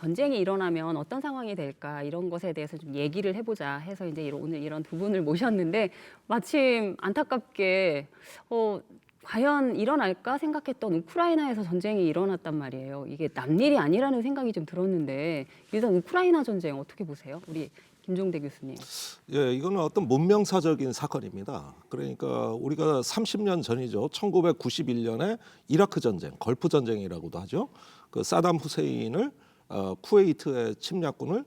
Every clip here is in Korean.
전쟁이 일어나면 어떤 상황이 될까 이런 것에 대해서 좀 얘기를 해보자 해서 이제 오늘 이런 두 분을 모셨는데 마침 안타깝게 과연 일어날까 생각했던 우크라이나에서 전쟁이 일어났단 말이에요. 이게 남일이 아니라는 생각이 좀 들었는데 일단 우크라이나 전쟁 어떻게 보세요? 우리 김종대 교수님. 예, 이거는 어떤 문명사적인 사건입니다. 그러니까 우리가 30년 전이죠. 1991년에 이라크 전쟁, 걸프 전쟁이라고도 하죠. 그 사담 후세인을 쿠웨이트의 침략군을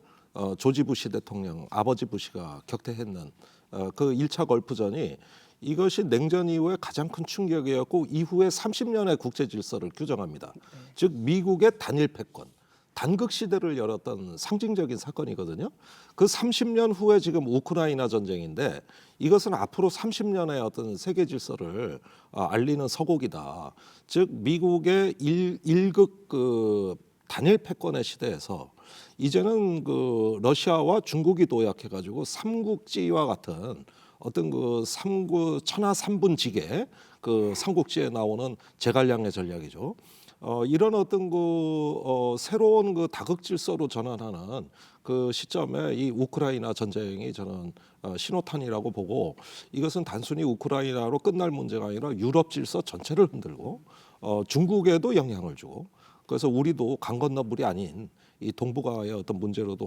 조지 부시 대통령 아버지 부시가 격퇴했는 그 1차 걸프전이 이것이 냉전 이후에 가장 큰 충격이었고 이후에 30년의 국제 질서를 규정합니다. 즉 미국의 단일 패권, 단극 시대를 열었던 상징적인 사건이거든요. 그 30년 후에 지금 우크라이나 전쟁인데 이것은 앞으로 30년의 어떤 세계 질서를 알리는 서곡이다. 즉 미국의 일극 그 단일 패권의 시대에서 이제는 그 러시아와 중국이 도약해가지고 삼국지와 같은 어떤 그 천하 삼분지계 그 삼국지에 나오는 제갈량의 전략이죠. 이런 어떤 새로운 그 다극 질서로 전환하는 그 시점에 이 우크라이나 전쟁이 저는 신호탄이라고 보고 이것은 단순히 우크라이나로 끝날 문제가 아니라 유럽 질서 전체를 흔들고 중국에도 영향을 주고 그래서 우리도 강 건너 물이 아닌 이 동북아의 어떤 문제로도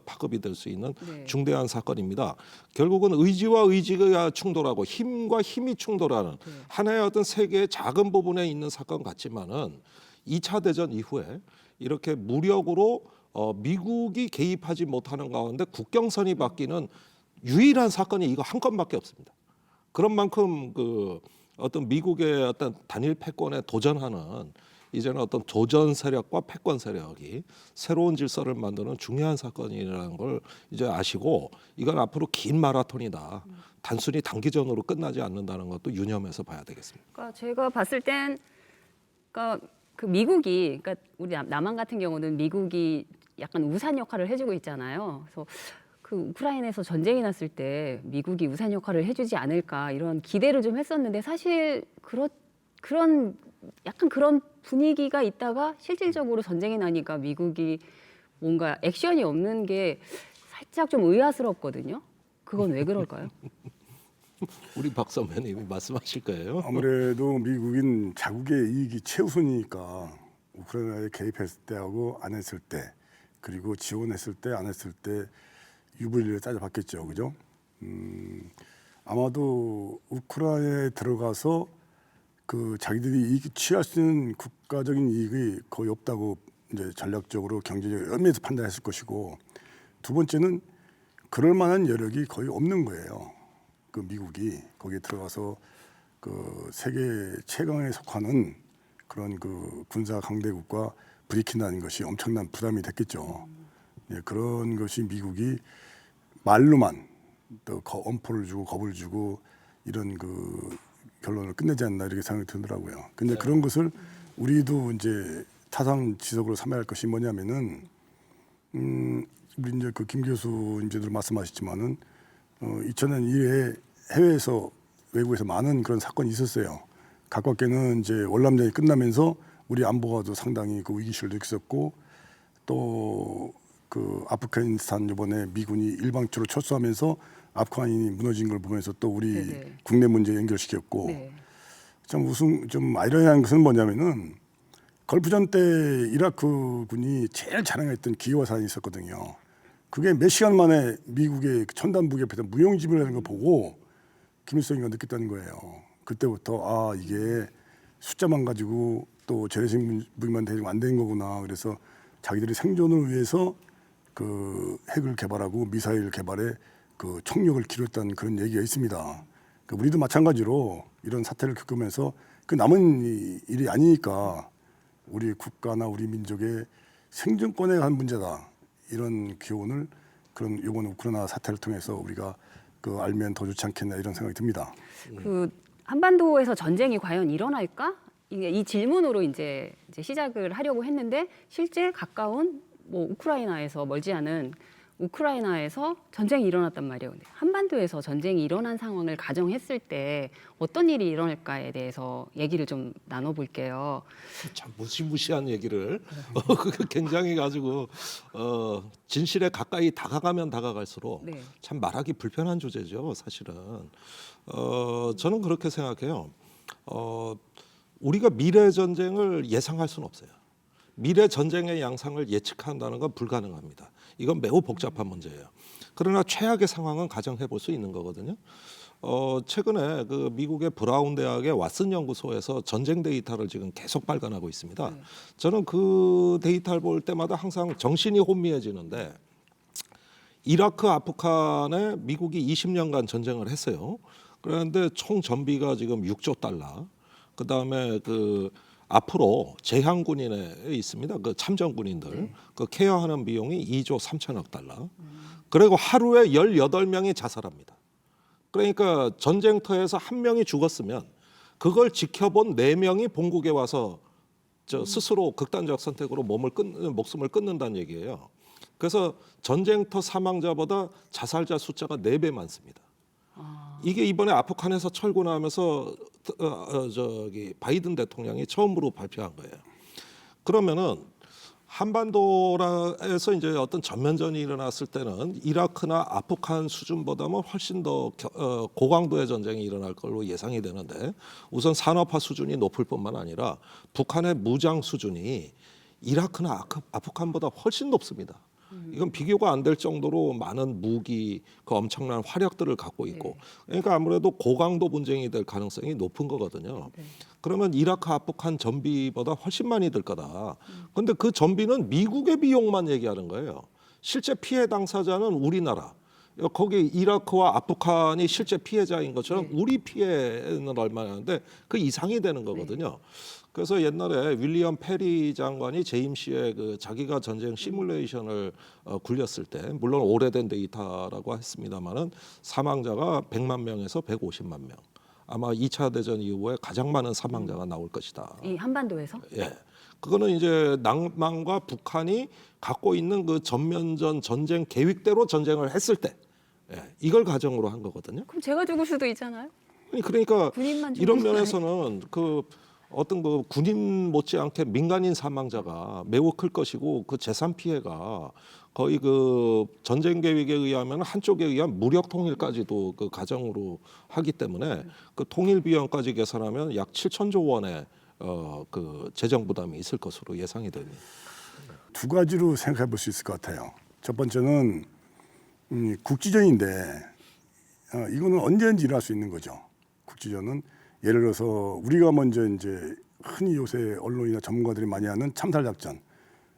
파급이 될 수 있는 중대한 사건입니다. 결국은 의지와 의지가 충돌하고 힘과 힘이 충돌하는 하나의 어떤 세계의 작은 부분에 있는 사건 같지만은 2차 대전 이후에 이렇게 무력으로 미국이 개입하지 못하는 가운데 국경선이 바뀌는 유일한 사건이 이거 한 건밖에 없습니다. 그런 만큼 그 어떤 미국의 어떤 단일 패권에 도전하는 이제는 어떤 도전 세력과 패권 세력이 새로운 질서를 만드는 중요한 사건이라는 걸 이제 아시고 이건 앞으로 긴 마라톤이다. 단순히 단기전으로 끝나지 않는다는 것도 유념해서 봐야 되겠습니다. 그러니까 제가 봤을 땐 그러니까 그 미국이 그러니까 우리 남한 같은 경우는 미국이 약간 우산 역할을 해주고 있잖아요. 그래서 그 우크라이나에서 전쟁이 났을 때 미국이 우산 역할을 해주지 않을까 이런 기대를 좀 했었는데 사실 그런 약간 그런 분위기가 있다가 실질적으로 전쟁이 나니까 미국이 뭔가 액션이 없는 게 살짝 좀 의아스럽거든요. 그건 왜 그럴까요? 우리 박 선배님이 말씀하실 거예요. 아무래도 미국인 자국의 이익이 최우선이니까 우크라이나에 개입했을 때하고 안 했을 때 그리고 지원했을 때 안 했을 때 유불리를 따져봤겠죠, 그죠? 아마도 우크라이나에 들어가서 그 자기들이 이익 취할 수 있는 국가적인 이익이 거의 없다고 이제 전략적으로 경제적 의미에서 판단했을 것이고 두 번째는 그럴 만한 여력이 거의 없는 거예요. 그 미국이 거기에 들어가서 그 세계 최강에 속하는 그런 그 군사 강대국과 부딪힌다는 것이 엄청난 부담이 됐겠죠. 예, 그런 것이 미국이 말로만 또 엄포를 주고 겁을 주고 이런 그 결론을 끝내지 않나 이렇게 생각이 들더라고요. 근데 그런 것을 우리도 이제 타상지석으로 삼아야 할 것이 뭐냐면은 우리 이제 그 김 교수 이제도 말씀하셨지만은 2000년 이후에 해외에서 외국에서 많은 그런 사건이 있었어요. 가깝게는 이제 월남전이 끝나면서 우리 안보가도 상당히 그 위기실을 느꼈었고 또 그 아프가니스탄 이번에 미군이 일방적으로 철수하면서 아프간이 무너진 걸 보면서 또 우리 네네. 국내 문제 연결시켰고 네. 좀 아이러니한 것은 뭐냐면은 걸프전 때 이라크군이 제일 자랑했던 기여화산이 있었거든요. 그게 몇 시간 만에 미국의 첨단무기 옆에서 무용지물을 하는 거 보고 김일성이가 느꼈다는 거예요. 그때부터 이게 숫자만 가지고 또 재래식 무기만 대응 안 되는 거구나. 그래서 자기들이 생존을 위해서 그 핵을 개발하고 미사일 개발에 그 총력을 기울였다는 그런 얘기가 있습니다. 그러니까 우리도 마찬가지로 이런 사태를 겪으면서 그 남은 일이 아니니까 우리 국가나 우리 민족의 생존권에 관한 문제다. 이런 교훈을 그런 이번 우크라이나 사태를 통해서 우리가 그 알면 더 좋지 않겠나 이런 생각이 듭니다. 그 한반도에서 전쟁이 과연 일어날까? 이 질문으로 이제 시작을 하려고 했는데 실제 가까운 뭐 우크라이나에서 멀지 않은 우크라이나에서 전쟁이 일어났단 말이에요. 근데 한반도에서 전쟁이 일어난 상황을 가정했을 때 어떤 일이 일어날까에 대해서 얘기를 좀 나눠볼게요. 참 무시무시한 얘기를 그게 굉장히 가지고 진실에 가까이 다가가면 다가갈수록 네. 참 말하기 불편한 주제죠, 사실은. 저는 그렇게 생각해요. 우리가 미래 전쟁을 예상할 수는 없어요. 미래 전쟁의 양상을 예측한다는 건 불가능합니다. 이건 매우 복잡한 문제예요. 그러나 최악의 상황은 가정해 볼 수 있는 거거든요. 최근에 그 미국의 브라운 대학의 왓슨 연구소에서 전쟁 데이터를 지금 계속 발간하고 있습니다. 저는 그 데이터를 볼 때마다 항상 정신이 혼미해지는데, 이라크, 아프간에 미국이 20년간 전쟁을 했어요. 그런데 총 전비가 지금 6조 달러. 그 다음에 그 앞으로 제향군인에 있습니다. 그 참전군인들 그 케어하는 비용이 2조 3천억 달러. 그리고 하루에 18명이 자살합니다. 그러니까 전쟁터에서 한 명이 죽었으면 그걸 지켜본 4명이 본국에 와서 스스로 극단적 선택으로 목숨을 끊는다는 얘기예요. 그래서 전쟁터 사망자보다 자살자 숫자가 4배 많습니다. 이게 이번에 아프간에서 철군하면서 저기 바이든 대통령이 처음으로 발표한 거예요. 그러면은 한반도에서 이제 어떤 전면전이 일어났을 때는 이라크나 아프간 수준보다는 훨씬 더 고강도의 전쟁이 일어날 걸로 예상이 되는데, 우선 산업화 수준이 높을 뿐만 아니라 북한의 무장 수준이 이라크나 아프간보다 훨씬 높습니다. 이건 비교가 안 될 정도로 많은 무기, 그 엄청난 화력들을 갖고 있고, 그러니까 아무래도 고강도 분쟁이 될 가능성이 높은 거거든요. 그러면 이라크, 아프간 전비보다 훨씬 많이 들 거다. 그런데 그 전비는 미국의 비용만 얘기하는 거예요. 실제 피해 당사자는 우리나라. 거기 이라크와 아프간이 실제 피해자인 것처럼 우리 피해는 얼마냐는데 그 이상이 되는 거거든요. 그래서 옛날에 윌리엄 페리 장관이 제임스의 그 자기가 전쟁 시뮬레이션을 굴렸을 때, 물론 오래된 데이터라고 했습니다마는 사망자가 100만 명에서 150만 명. 아마 2차 대전 이후에 가장 많은 사망자가 나올 것이다. 이 한반도에서? 예. 그거는 이제 남한과 북한이 갖고 있는 그 전면전 전쟁 계획대로 전쟁을 했을 때, 이걸 가정으로 한 거거든요. 그럼 제가 죽을 수도 있잖아요. 그러니까 군인만 이런 죽는 거 면에서는 그 어떤 그 군인 못지않게 민간인 사망자가 매우 클 것이고, 그 재산 피해가 거의 그 전쟁 계획에 의하면 한쪽에 의한 무력 통일까지도 그 가정으로 하기 때문에 그 통일 비용까지 계산하면 약 7천조 원의 그 재정 부담이 있을 것으로 예상이 됩니다. 두 가지로 생각해 볼 수 있을 것 같아요. 첫 번째는 국지전인데 이거는 언제든지 일어날 수 있는 거죠. 국지전은 예를 들어서 우리가 먼저 이제 흔히 요새 언론이나 전문가들이 많이 하는 참살 작전.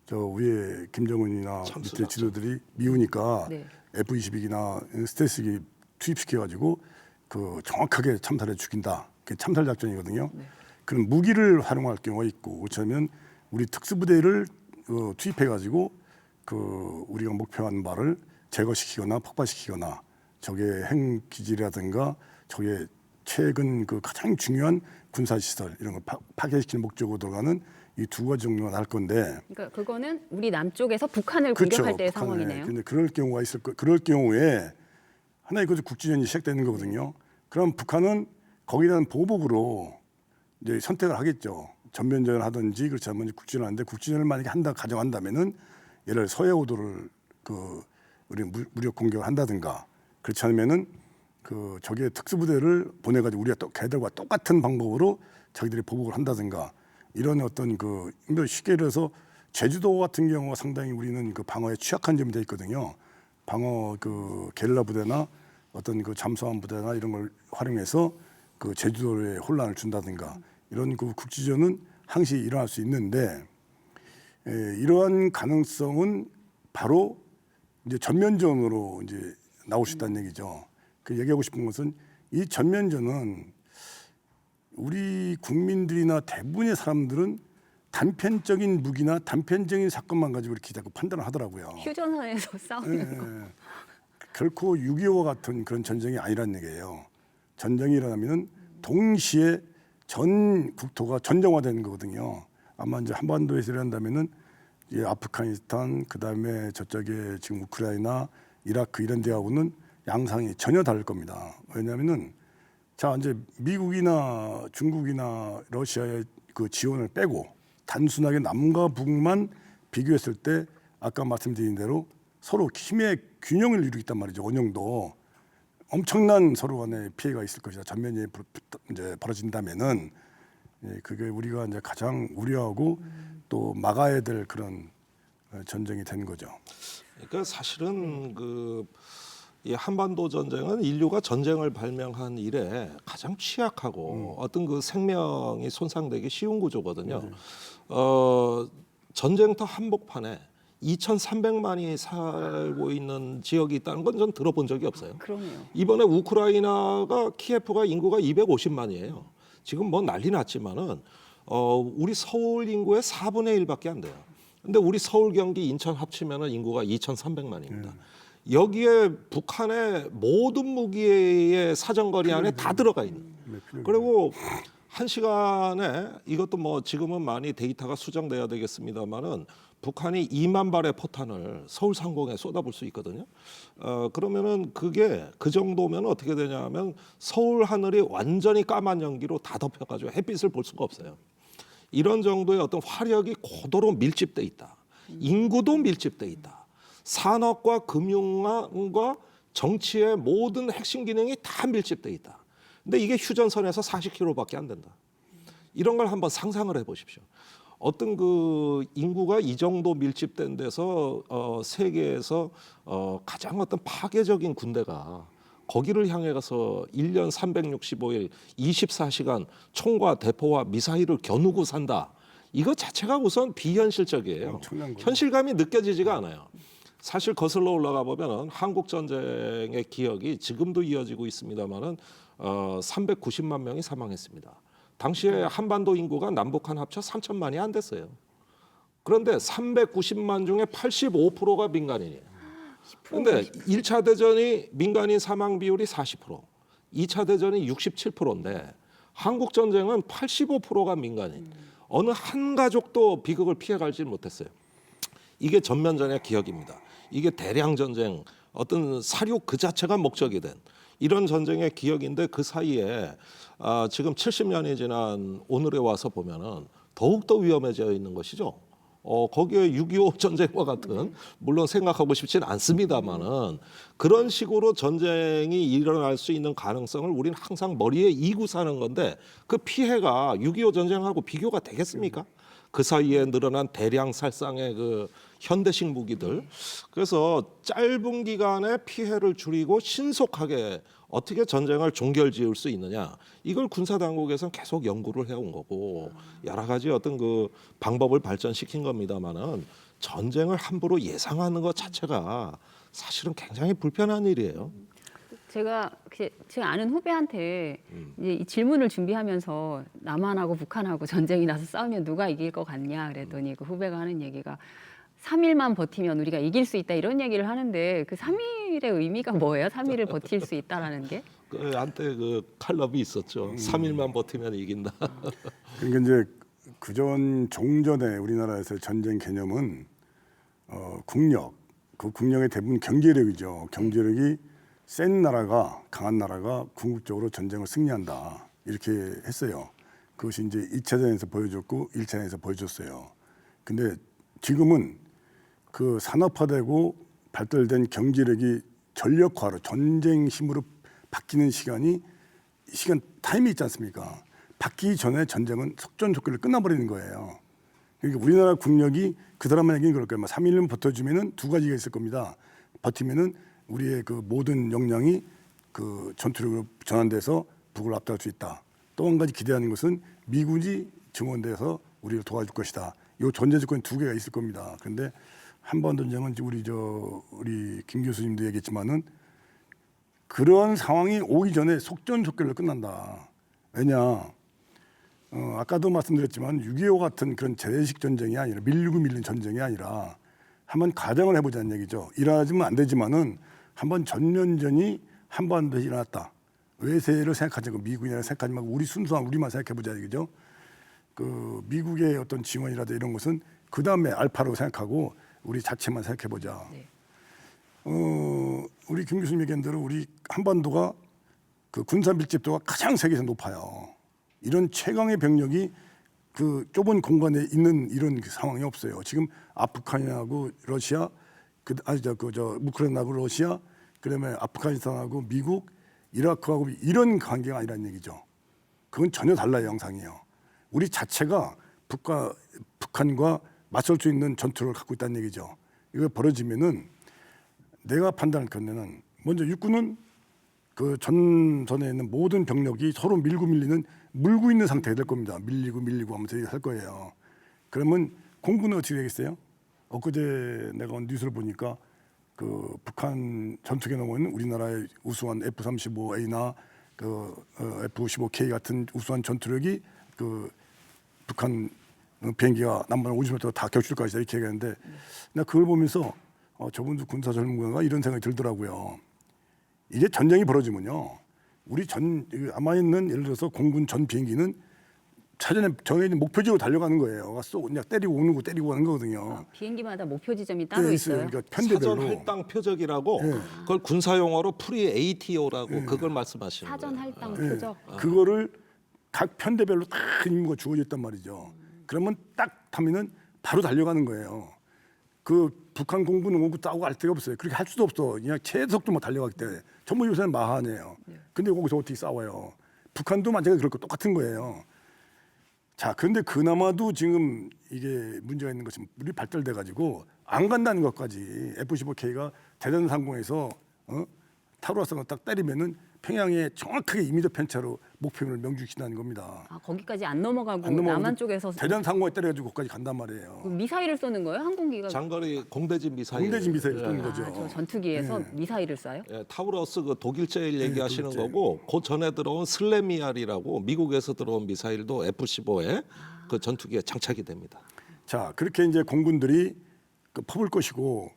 저 위에 김정은이나 밑에 지도들이 미우니까 F-22기나 스텔스기 투입시켜가지고 그 정확하게 참살해 죽인다. 그게 참살 작전이거든요. 그런 무기를 활용할 경우가 있고, 그렇다면 우리 특수부대를 투입해가지고 그 우리가 목표한 바를 제거시키거나 폭발시키거나 적의 핵기지라든가 적의 최근 그 가장 중요한 군사시설 이런 걸 파괴시키는 목적으로 들어가는 이 두 가지 정도가 나올 건데. 그러니까 그거는 우리 남쪽에서 북한을 그렇죠. 공격할 때의 북한에. 상황이네요. 근데 그럴 경우가 있을 거. 그럴 경우에 하나의 그 국지전이 시작되는 거거든요. 그럼 북한은 거기에 대한 보복으로 이제 선택을 하겠죠. 전면전을 하든지 그렇지 않으면 국지전을 하는데, 국지전을 만약에 한다 가정한다면은 예를 들어 서해오도를 그 우리 무력 공격을 한다든가, 그렇지 않으면은 그 적의 특수부대를 보내가지고 우리가 또 걔들과 똑같은 방법으로 자기들이 보복을 한다든가, 이런 어떤 그 쉽게 얘기해서 제주도 같은 경우가 상당히 우리는 그 방어에 취약한 점이 돼 있거든요. 방어 그 게릴라 부대나 어떤 그 잠수함 부대나 이런 걸 활용해서 그 제주도에 혼란을 준다든가, 이런 그 국지전은 항시 일어날 수 있는데, 이러한 가능성은 바로 이제 전면전으로 이제 나올 수 있다는 얘기죠. 그 얘기하고 싶은 것은 이 전면전은 우리 국민들이나 대부분의 사람들은 단편적인 무기나 단편적인 사건만 가지고 이렇게 자꾸 판단을 하더라고요. 휴전선에서 싸우는 거. 결코 6.25와 같은 그런 전쟁이 아니라는 얘기예요. 전쟁이 일어나면 동시에 전 국토가 전쟁화되는 거거든요. 아마 이제 한반도에서 일어난다면은 이 아프가니스탄 그다음에 저쪽에 지금 우크라이나, 이라크 이런 데하고는 양상이 전혀 다를 겁니다. 왜냐하면은 자 이제 미국이나 중국이나 러시아의 그 지원을 빼고 단순하게 남과 북만 비교했을 때 아까 말씀드린 대로 서로 힘의 균형을 이루고 있단 말이죠. 원형도 엄청난 서로 간의 피해가 있을 것이다. 전면이 이제 벌어진다면은 그게 우리가 이제 가장 우려하고 또 막아야 될 그런 전쟁이 된 거죠. 그러니까 사실은 이 한반도 전쟁은 인류가 전쟁을 발명한 이래 가장 취약하고 어떤 그 생명이 손상되기 쉬운 구조거든요. 전쟁터 한복판에 2,300만이 살고 있는 지역이 있다는 건 전 들어본 적이 없어요. 그러네요. 이번에 우크라이나가 키예프가 인구가 250만이에요. 지금 뭐 난리 났지만은 우리 서울 인구의 4분의 1밖에 안 돼요. 근데 우리 서울, 경기, 인천 합치면은 인구가 2,300만입니다. 여기에 북한의 모든 무기의 사정거리 안에 다 들어가 있는. 그리고 한 시간에 이것도 뭐 지금은 많이 데이터가 수정돼야 되겠습니다만은 북한이 2만 발의 포탄을 서울 상공에 쏟아볼 수 있거든요. 그러면은 그게 그 정도면 어떻게 되냐면 서울 하늘이 완전히 까만 연기로 다 덮여가지고 햇빛을 볼 수가 없어요. 이런 정도의 어떤 화력이 고도로 밀집돼 있다. 인구도 밀집돼 있다. 산업과 금융과 정치의 모든 핵심 기능이 다 밀집돼 있다. 근데 이게 휴전선에서 40km밖에 안 된다. 이런 걸 한번 상상을 해보십시오. 어떤 그 인구가 이 정도 밀집된 데서 세계에서 가장 어떤 파괴적인 군대가 거기를 향해 가서 1년 365일 24시간 총과 대포와 미사일을 겨누고 산다. 이거 자체가 우선 비현실적이에요. 현실감이 느껴지지가 않아요. 사실 거슬러 올라가 보면은 한국 전쟁의 기억이 지금도 이어지고 있습니다만은 390만 명이 사망했습니다. 당시에 한반도 인구가 남북한 합쳐 3천만이 안 됐어요. 그런데 390만 중에 85%가 민간인이에요. 그런데 1차 대전이 민간인 사망 비율이 40%, 2차 대전이 67%인데 한국 전쟁은 85%가 민간인. 어느 한 가족도 비극을 피해가지 못했어요. 이게 전면전의 기억입니다. 이게 대량 전쟁, 어떤 사륙 그 자체가 목적이 된 이런 전쟁의 기억인데 그 사이에 지금 70년이 지난 오늘에 와서 보면은 더욱더 위험해져 있는 것이죠. 거기에 6.25 전쟁과 같은, 물론 생각하고 싶지는 않습니다만은 그런 식으로 전쟁이 일어날 수 있는 가능성을 우리는 항상 머리에 이고 사는 건데 그 피해가 6.25 전쟁하고 비교가 되겠습니까? 그 사이에 늘어난 대량 살상의 그 현대식 무기들. 그래서 짧은 기간에 피해를 줄이고 신속하게 어떻게 전쟁을 종결지을 수 있느냐, 이걸 군사 당국에서는 계속 연구를 해온 거고 여러 가지 어떤 그 방법을 발전시킨 겁니다만은 전쟁을 함부로 예상하는 것 자체가 사실은 굉장히 불편한 일이에요. 제가 아는 후배한테 이제 이 질문을 준비하면서 남한하고 북한하고 전쟁이 나서 싸우면 누가 이길 것 같냐 그랬더니 그 후배가 하는 얘기가 3일만 버티면 우리가 이길 수 있다 이런 얘기를 하는데 그 3일의 의미가 뭐예요? 3일을 버틸 수 있다라는 게? 그 한때 그 칼럼이 있었죠. 3일만 버티면 이긴다. 그러니까 이제 그전 종전에 우리나라에서의 전쟁 개념은 국력, 그 국력의 대부분 경제력이죠. 경제력이 센 나라가, 강한 나라가 궁극적으로 전쟁을 승리한다 이렇게 했어요. 그것이 이제 2차전에서 보여줬고 1차전에서 보여줬어요. 근데 지금은 그 산업화되고 발달된 경제력이 전력화로 전쟁 힘으로 바뀌는 시간 타임이 있지 않습니까? 바뀌기 전에 전쟁은 속전속결로 끝나버리는 거예요. 그러니까 우리나라 국력이 그 사람에게는 그럴 거예요. 3일은 버텨주면은 두 가지가 있을 겁니다. 버티면은 우리의 그 모든 역량이 그 전투력으로 전환돼서 북을 압도할 수 있다. 또 한 가지 기대하는 것은 미군이 증원돼서 우리를 도와줄 것이다. 이 전제 조건이 두 개가 있을 겁니다. 그런데 한반도 전쟁은 우리 김 교수님도 얘기했지만은 그런 상황이 오기 전에 속전속결로 끝난다. 왜냐? 아까도 말씀드렸지만 6.25 같은 그런 재래식 전쟁이 아니라 밀리고 밀린 전쟁이 아니라 한번 가정을 해보자는 얘기죠. 일어나지면 안 되지만은 한번 전면전이 한반도에 일어났다. 외세를 생각하지 말고 미국이나 생각하지 말고 우리 순수한 우리만 생각해보자 얘기죠. 그 미국의 어떤 지원이라든 이런 것은 그 다음에 알파라고 생각하고 우리 자체만 생각해 보자. 네. 우리 김 교수님 얘기한 대로 우리 한반도가 그 군사 밀집도가 가장 세계에서 높아요. 이런 최강의 병력이 그 좁은 공간에 있는 이런 상황이 없어요. 지금 아프간하고 러시아, 우크라이나하고 러시아, 그다음에 아프가니스탄하고 미국, 이라크하고 이런 관계가 아니라는 얘기죠. 그건 전혀 달라요, 양상이에요. 우리 자체가 북한과 맞설 수 있는 전투를 갖고 있다는 얘기죠. 이거 벌어지면은 내가 판단할 건데는 먼저 육군은 그 전선에 있는 모든 병력이 서로 물고 있는 상태가 될 겁니다. 밀리고 하면서 할 거예요. 그러면 공군은 어떻게 되겠어요? 엊그제 내가 뉴스를 보니까 그 북한 전투기에 넘어있는 우리나라의 우수한 F-35A나 그 F-15K 같은 우수한 전투력이 그 북한 비행기가 남반 50m 다 격추할 것이다 이렇게 얘기하는데 내가 그걸 보면서 저분도 군사 전문가가 이런 생각이 들더라고요. 이게 전쟁이 벌어지면요, 우리 남아 있는 예를 들어서 공군 전 비행기는 사전에 정해진 목표지로 달려가는 거예요. 그냥 때리고 오는 거 때리고 가는 거거든요. 비행기마다 목표 지점이 따로 네, 있어요. 그러니까 사전 편대별로. 할당 표적이라고 그걸 군사 용어로 프리 ATO라고 그걸 말씀하시는 사전 거예요. 할당 네, 표적. 그거를 각 편대별로 딱 임무가 주어져 있단 말이죠. 그러면 딱 하면은 바로 달려가는 거예요. 그 북한 공군은 오고 싸우고 할 데가 없어요. 그렇게 할 수도 없어. 그냥 최속도만 달려가기 때문에. 전부 요새는 마하네요. 근데 거기서 어떻게 싸워요? 북한도 마찬가지로 그럴 거 똑같은 거예요. 자, 그런데 그나마도 지금 이게 문제가 있는 것은 우리 발달돼 가지고 안 간다는 것까지 F-15K가 대전 상공에서 타루아성을 딱 때리면은 평양에 정확하게 2m 편차로 목표를 명중시키는 겁니다. 아, 거기까지 안 넘어가고 안 넘어가고 남한 쪽에서 대전 상공에 때려가지고 거기까지 간단 말이에요. 그 미사일을 쏘는 거예요? 항공기가 장거리 공대진 미사일. 공대진 미사일 예. 쏘는 거죠. 저 전투기에서 미사일을 쏴요? 예, 타우러스 그 독일제일 얘기하시는 독일제. 거고 그 전에 들어온 슬레미알이라고 미국에서 들어온 미사일도 F-15에 그 전투기에 장착이 됩니다. 자, 그렇게 이제 공군들이 퍼볼 것이고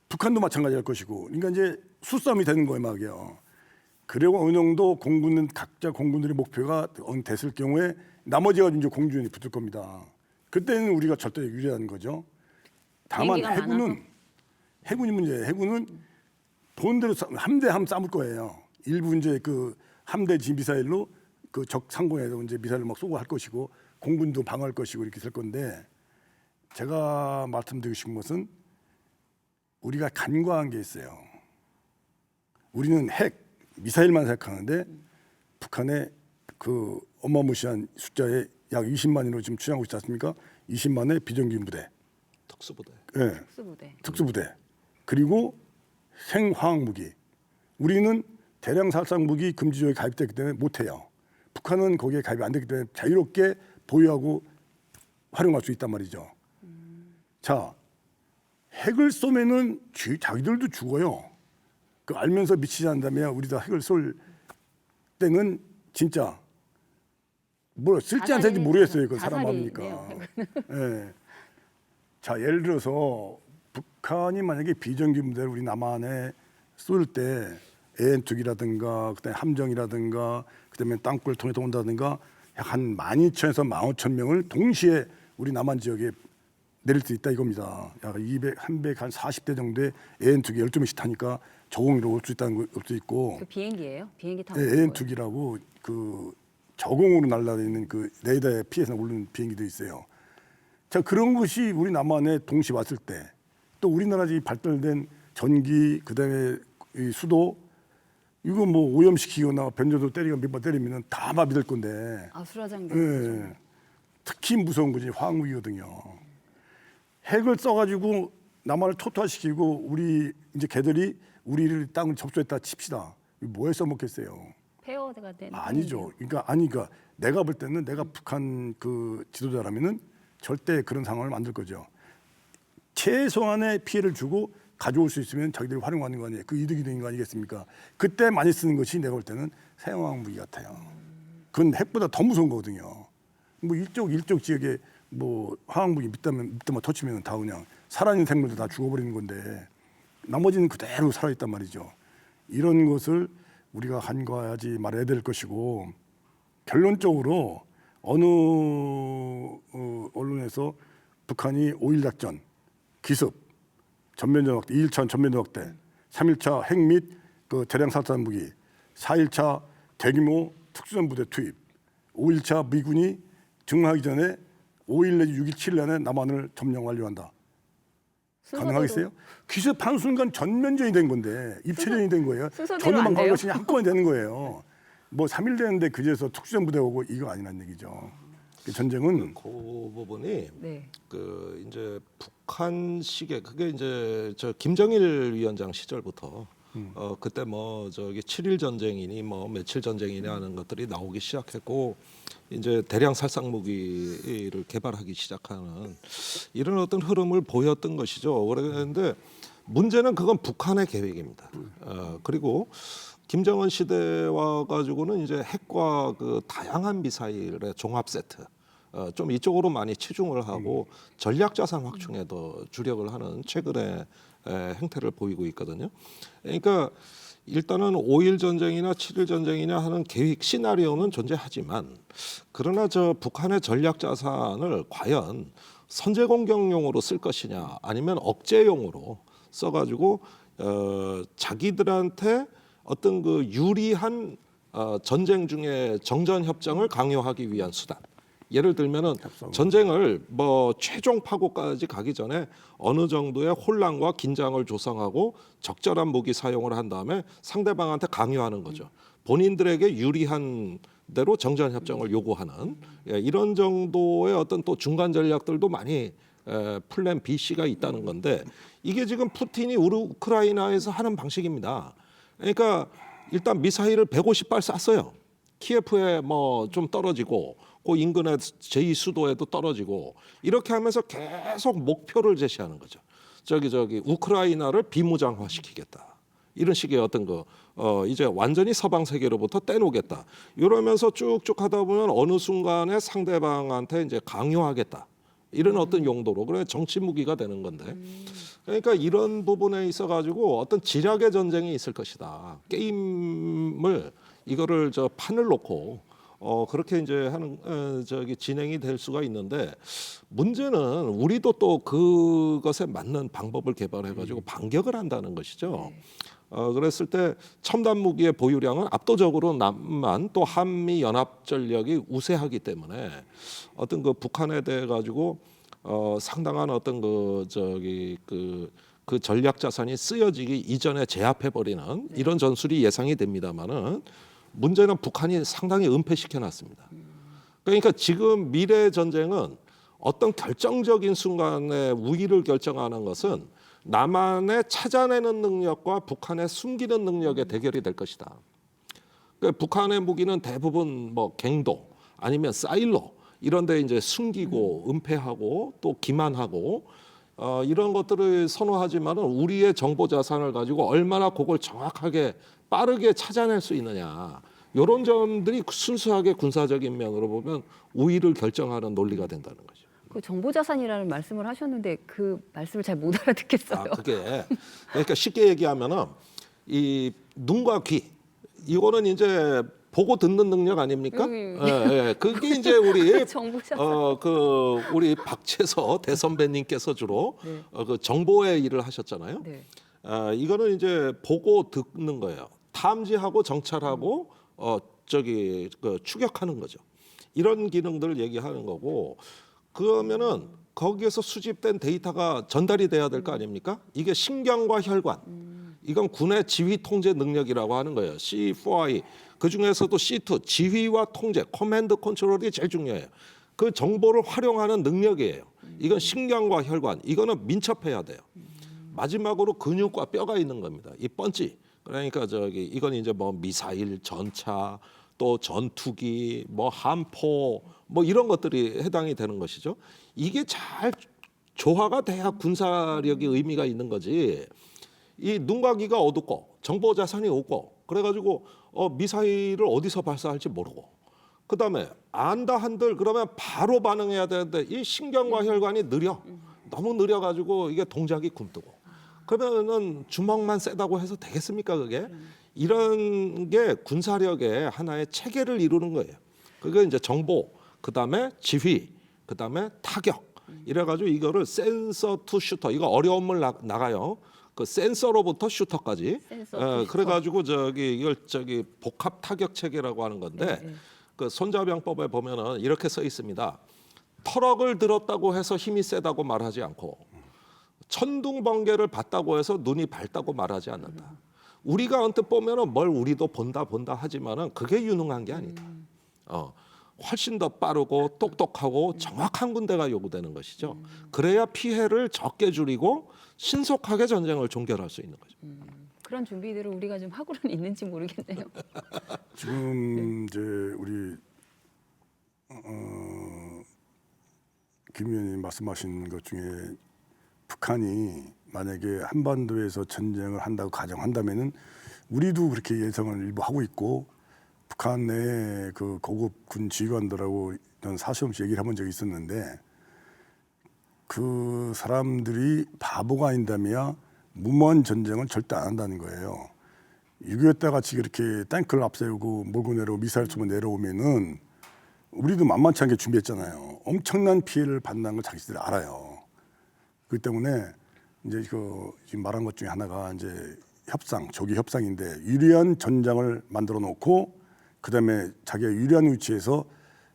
북한도 마찬가지할 것이고, 그러니까 이제 수싸움이 되는 거예요, 막이요. 그리고 어느 정도 각자 공군들의 목표가 됐을 경우에 나머지가 이제 공중에 붙을 겁니다. 그때는 우리가 절대 유리한 거죠. 다만 비행기가 해군이 문제예요. 해군은 본대로 함대 싸울 거예요. 일부 이제 그 함대지 미사일로 그 적 상공에서 이제 미사일을 막 쏘고 할 것이고, 공군도 방어할 것이고 이렇게 될 건데, 제가 말씀드리고 싶은 것은 우리가 간과한 게 있어요. 우리는 미사일만 생각하는데 북한의 그 어마무시한 숫자에 약 20만으로 지금 추정하고 있지 않습니까? 20만의 비정규 부대, 특수부대. 예, 특수부대. 특수부대, 그리고 생화학 무기. 우리는 대량 살상 무기 금지 조약에 가입됐기 때문에 못해요. 북한은 거기에 가입이 안 되기 때문에 자유롭게 보유하고 활용할 수 있단 말이죠. 자, 핵을 쏘면은 자기들도 죽어요. 그 알면서 미치지 않는다면 우리도 핵을 쏠 때는 진짜 뭐 쓸지 안 쓸지 모르겠어요. 그 사람 마음이니까. 예. 자, 예를 들어서 북한이 만약에 비정규 무대를 우리 남한에 쏠 때 AN2기라든가 그다음에 함정이라든가 그다음에 땅굴을 통해서 온다든가 약 한 12,000에서 15,000명을 동시에 우리 남한 지역에 내릴 수 있다 이겁니다. 약 200, 한 40대 정도의 AN2기 12명씩 타니까 저공으로 올 수 있다는 것도 있고. 그 비행기예요? 비행기 타고 네, 오는 거예요? AN2기라고 그 저공으로 날아다니는 그 레이더에 피해서 오르는 비행기도 있어요. 자, 그런 것이 우리 남한에 동시에 왔을 때 또 우리나라 이 발달된 전기 그다음에 이 수도 이거 뭐 오염시키거나 변조도 때리고 몇 번 때리면은 다 마비될 건데. 아수라장도. 예. 특히 무서운 것이 화학무기거든요. 핵을 써가지고 남한을 초토화시키고 우리 이제 걔들이 우리를 땅을 접수했다 칩시다. 뭐에 써먹겠어요? 폐허가 되는. 아니죠. 그러니까 내가 볼 때는 내가 북한 그 지도자라면은 절대 그런 상황을 만들 거죠. 최소한의 피해를 주고 가져올 수 있으면 자기들이 활용하는 거 아니에요. 그 이득이 되는 거 아니겠습니까? 그때 많이 쓰는 것이 내가 볼 때는 생화학 무기 같아요. 그건 핵보다 더 무서운 거거든요. 뭐 일쪽 지역에 뭐 화학 무기 밑에만 터치면 다 그냥 살아있는 생물들 다 죽어버리는 건데 나머지는 그대로 살아있단 말이죠. 이런 것을 우리가 간과하지 말아야 될 것이고, 결론적으로 어느 언론에서 북한이 5.1 작전, 기습, 전면전 확대, 2일차 전면전 확대, 3일차 핵 및 그 대량 살상 무기, 4일차 대규모 특수전부대 투입, 5일차 미군이 증하기 전에 5일 내지 6일, 7일 안에 남한을 점령 완료한다. 가능하겠어요? 기습한 순간 전면전이 된 건데 입체전이 된 거예요. 순서대로 전후만 안 간 돼요? 것이 한꺼번에 되는 거예요. 뭐 3일 되는데 그제서 특수전부대 오고 이거 아니란 얘기죠. 그 전쟁은 그 부분이 네. 그 이제 북한식의 그게 이제 저 김정일 위원장 시절부터 그때 뭐 저기 7일 전쟁이니 뭐 며칠 전쟁이니 하는 것들이 나오기 시작했고 이제 대량 살상 무기를 개발하기 시작하는 이런 어떤 흐름을 보였던 것이죠. 그런데 문제는 그건 북한의 계획입니다. 그리고 김정은 시대와 가지고는 이제 핵과 그 다양한 미사일의 종합 세트 좀 이쪽으로 많이 치중을 하고 전략 자산 확충에 더 주력을 하는 최근의 행태를 보이고 있거든요. 그러니까 일단은 5.1 전쟁이나 7.1 전쟁이냐 하는 계획 시나리오는 존재하지만 그러나 저 북한의 전략 자산을 과연 선제 공격용으로 쓸 것이냐 아니면 억제용으로 써가지고 자기들한테 어떤 그 유리한 전쟁 중에 정전 협정을 강요하기 위한 수단. 예를 들면은 전쟁을 뭐 최종 파고까지 가기 전에 어느 정도의 혼란과 긴장을 조성하고 적절한 무기 사용을 한 다음에 상대방한테 강요하는 거죠. 본인들에게 유리한 대로 정전 협정을 요구하는 이런 정도의 어떤 또 중간 전략들도 많이 플랜 B, C가 있다는 건데 이게 지금 푸틴이 우크라이나에서 하는 방식입니다. 그러니까 일단 미사일을 150발 쐈어요. 키예프에 뭐 좀 떨어지고 그 인근의 제2수도에도 떨어지고 이렇게 하면서 계속 목표를 제시하는 거죠. 저기 우크라이나를 비무장화시키겠다. 이런 식의 어떤 이제 완전히 서방 세계로부터 떼놓겠다. 이러면서 쭉쭉 하다 보면 어느 순간에 상대방한테 이제 강요하겠다. 이런 어떤 용도로 그래 정치 무기가 되는 건데 그러니까 이런 부분에 있어 가지고 어떤 지략의 전쟁이 있을 것이다. 게임을 이거를 저 판을 놓고 그렇게 이제 하는 저기 진행이 될 수가 있는데 문제는 우리도 또 그것에 맞는 방법을 개발해 가지고 반격을 한다는 것이죠. 그랬을 때 첨단 무기의 보유량은 압도적으로 남만 또 한미 연합 전력이 우세하기 때문에 어떤 그 북한에 대해 가지고 상당한 어떤 그 전략 자산이 쓰여지기 이전에 제압해 버리는 이런 전술이 예상이 됩니다만은 문제는 북한이 상당히 은폐시켜 놨습니다. 그러니까 지금 미래 전쟁은 어떤 결정적인 순간에 우위를 결정하는 것은 남한의 찾아내는 능력과 북한의 숨기는 능력의 대결이 될 것이다. 그러니까 북한의 무기는 대부분 뭐 갱도 아니면 사일로 이런 데 이제 숨기고 은폐하고 또 기만하고 이런 것들을 선호하지만은 우리의 정보 자산을 가지고 얼마나 그걸 정확하게 빠르게 찾아낼 수 있느냐. 이런 점들이 순수하게 군사적인 면으로 보면 우위를 결정하는 논리가 된다는 거죠. 그 정보자산이라는 말씀을 하셨는데 그 말씀을 잘 못 알아듣겠어요. 그게 그러니까 쉽게 얘기하면은 이 눈과 귀 이거는 이제 보고 듣는 능력 아닙니까? 그게 이제 우리 정보자산. 우리 박채서 대선배님께서 주로 네. 그 정보의 일을 하셨잖아요. 네. 이거는 이제 보고 듣는 거예요. 탐지하고 정찰하고 추격하는 거죠. 이런 기능들을 얘기하는 거고 그러면은 거기에서 수집된 데이터가 전달이 돼야 될 거 아닙니까? 이게 신경과 혈관. 이건 군의 지휘 통제 능력이라고 하는 거예요. C4I. 그 중에서도 C2 지휘와 통제, 커맨드 컨트롤이 제일 중요해요. 그 정보를 활용하는 능력이에요. 이건 신경과 혈관. 이거는 민첩해야 돼요. 마지막으로 근육과 뼈가 있는 겁니다. 이 펀치. 그러니까 이건 이제 뭐 미사일, 전차, 또 전투기, 뭐 함포, 뭐 이런 것들이 해당이 되는 것이죠. 이게 잘 조화가 돼야 군사력이 의미가 있는 거지. 이 눈과 귀가 어둡고 정보 자산이 없고 그래가지고 미사일을 어디서 발사할지 모르고 그다음에 안다 한들 그러면 바로 반응해야 되는데 이 신경과 혈관이 느려 너무 느려가지고 이게 동작이 굼뜨고 그러면은 주먹만 세다고 해서 되겠습니까 그게 이런 게 군사력의 하나의 체계를 이루는 거예요. 그게 이제 정보 그다음에 지휘 그다음에 타격 이래가지고 이거를 센서 투 슈터 이거 어려움을 나가요. 그 센서로부터 슈터까지. 센서 투 슈터. 그래가지고 이걸 복합 타격 체계라고 하는 건데 네. 그 손자병법에 보면은 이렇게 써 있습니다. 터럭을 들었다고 해서 힘이 세다고 말하지 않고 천둥 번개를 봤다고 해서 눈이 밝다고 말하지 않는다. 우리가 언뜻 보면은 뭘 우리도 본다 하지만은 그게 유능한 게 아니다. 훨씬 더 빠르고 똑똑하고 정확한 군대가 요구되는 것이죠. 그래야 피해를 적게 줄이고 신속하게 전쟁을 종결할 수 있는 거죠. 그런 준비들을 우리가 좀 하고는 있는지 모르겠네요. 지금 이제 우리 김 의원님 말씀하신 것 중에 북한이 만약에 한반도에서 전쟁을 한다고 가정한다면은 우리도 그렇게 예상을 일부 하고 있고 북한 내 그 고급 군 지휘관들하고 이런 사실없이 얘기를 해본 적이 있었는데 그 사람들이 바보가 아닌다면 무모한 전쟁은 절대 안 한다는 거예요. 6.25 때 같이 그렇게 탱크를 앞세우고 몰고 내려오고 미사일 쏘고 내려오면은 우리도 만만치 않게 준비했잖아요. 엄청난 피해를 받는 걸 자기들이 알아요. 그렇기 때문에 이제 지금 말한 것 중에 하나가 이제 조기 협상인데 유리한 전장을 만들어 놓고 그다음에 자기가 유리한 위치에서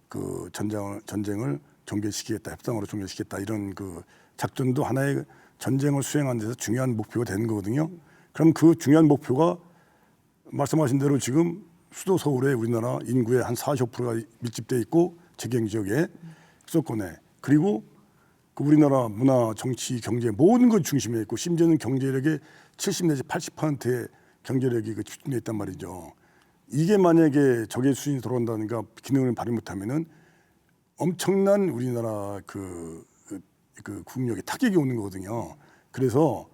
그 전쟁을 종결시키겠다, 협상으로 종결시키겠다 이런 그 작전도 하나의 전쟁을 수행하는 데서 중요한 목표가 되는 거거든요. 그럼 그 중요한 목표가 말씀하신 대로 지금 수도 서울에 우리나라 인구의 한 40%가 밀집돼 있고 재경 지역에 수도권에 그리고 그 우리나라 문화, 정치, 경제 모든 것 중심에 있고 심지어는 경제력의 70 내지 80%의 경제력이 그 집중돼 있단 말이죠. 이게 만약에 적의 수준이 들어온다든가 기능을 발휘 못하면은 엄청난 우리나라 그 국력에 타격이 오는 거거든요. 그래서